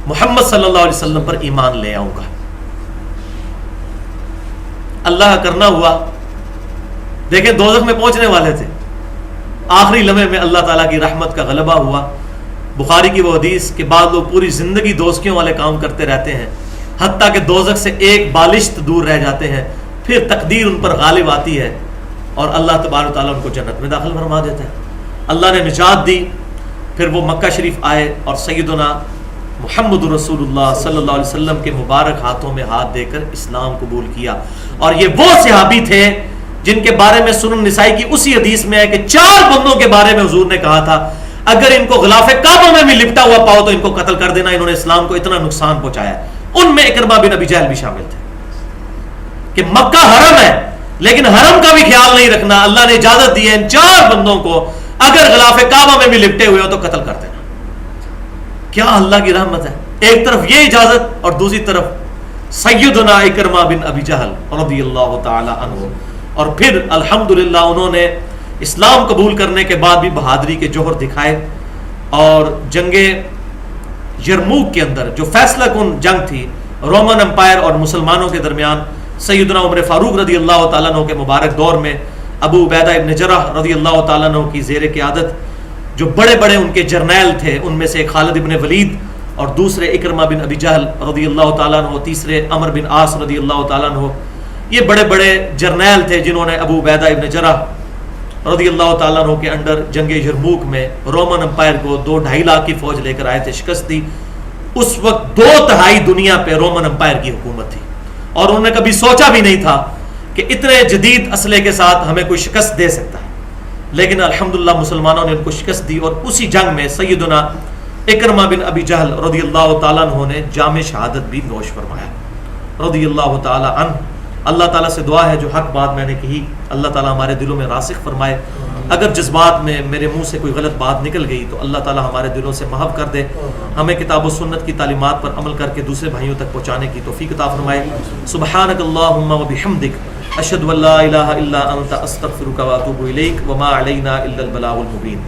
محمد صلی اللہ علیہ وسلم پر ایمان لے آؤں گا۔ اللہ کرنا ہوا، دیکھیں دوزخ میں پہنچنے والے تھے، آخری لمحے میں اللہ تعالیٰ کی رحمت کا غلبہ ہوا۔ بخاری کی وہ حدیث کہ بعض لوگ پوری زندگی دوزخیوں والے کام کرتے رہتے ہیں، حتیٰ کہ دوزخ سے ایک بالشت دور رہ جاتے ہیں، پھر تقدیر ان پر غالب آتی ہے اور اللہ تبارک و تعالیٰ ان کو جنت میں داخل فرما دیتا ہے۔ اللہ نے نجات دی، پھر وہ مکہ شریف آئے اور سیدنا محمد رسول اللہ صلی اللہ علیہ وسلم کے مبارک ہاتھوں میں ہاتھ دے کر اسلام قبول کیا. اور یہ وہ صحابی تھے جن کے بارے میں سنن نسائی کی اسی حدیث میں ہے کہ 4 بندوں کے بارے میں حضور نے کہا تھا اگر ان کو غلاف کعبہ میں بھی لپٹا ہوا پاؤ تو ان کو قتل کر دینا, انہوں نے اسلام کو اتنا نقصان پہنچایا. ان میں اکرمہ بن ابی جہل بھی شامل تھے کہ مکہ حرم ہے لیکن حرم کا بھی خیال نہیں رکھنا, اللہ نے اجازت دی ہے ان 4 بندوں کو اگر غلاف کعبہ میں بھی لپٹے ہوئے ہو تو قتل کر دینا. کیا اللہ کی رحمت ہے, ایک طرف یہ اجازت اور دوسری طرف سیدنا اکرمہ بن ابی جہل رضی اللہ تعالی عنہ. اور پھر الحمدللہ انہوں نے اسلام قبول کرنے کے بعد بھی بہادری کے جوہر دکھائے, اور جنگ یرموک کے اندر جو فیصلہ کن جنگ تھی رومن امپائر اور مسلمانوں کے درمیان, سیدنا عمر فاروق رضی اللہ تعالیٰ عنہ کے مبارک دور میں ابو عبیدہ ابن جرح رضی اللہ تعالیٰ عنہ کی زیر قیادت جو بڑے بڑے ان کے جرنیل تھے, ان میں سے ایک خالد ابن ولید اور دوسرے اکرمہ بن ابی جہل رضی اللہ تعالیٰ عنہ, تیسرے عمر بن عاص رضی اللہ تعالیٰ عنہ, یہ بڑے بڑے جرنیل تھے جنہوں نے ابو عبیدہ ابن جرح رضی اللہ تعالیٰ عنہ کے انڈر جنگ یرموک میں رومن امپائر کو 2-2.5 لاکھ کی فوج لے کر آئے تھے, شکست دی. اس وقت 2/3 دنیا پہ رومن امپائر کی حکومت تھی اور انہوں نے کبھی سوچا بھی نہیں تھا کہ اتنے جدید اسلحے کے ساتھ ہمیں کوئی شکست دے سکتا ہے, لیکن الحمدللہ مسلمانوں نے ان کو شکست دی. اور اسی جنگ میں سیدنا اکرمہ بن ابی جہل رضی اللہ تعالیٰ عنہ نے جام شہادت بھی نوش فرمایا رضی اللہ تعالیٰ عنہ. اللہ تعالیٰ سے دعا ہے جو حق بات میں نے کہی اللہ تعالیٰ ہمارے دلوں میں راسخ فرمائے, اگر جذبات میں میرے منہ سے کوئی غلط بات نکل گئی تو اللہ تعالیٰ ہمارے دلوں سے محو کر دے, ہمیں کتاب و سنت کی تعلیمات پر عمل کر کے دوسرے بھائیوں تک پہنچانے کی توفیق عطا فرمائے. سبحانک اللہم و بحمدک اشہد ان لا الہ الا انت استغفرک و اتوب الیک وما علینا الا البلاغ المبین.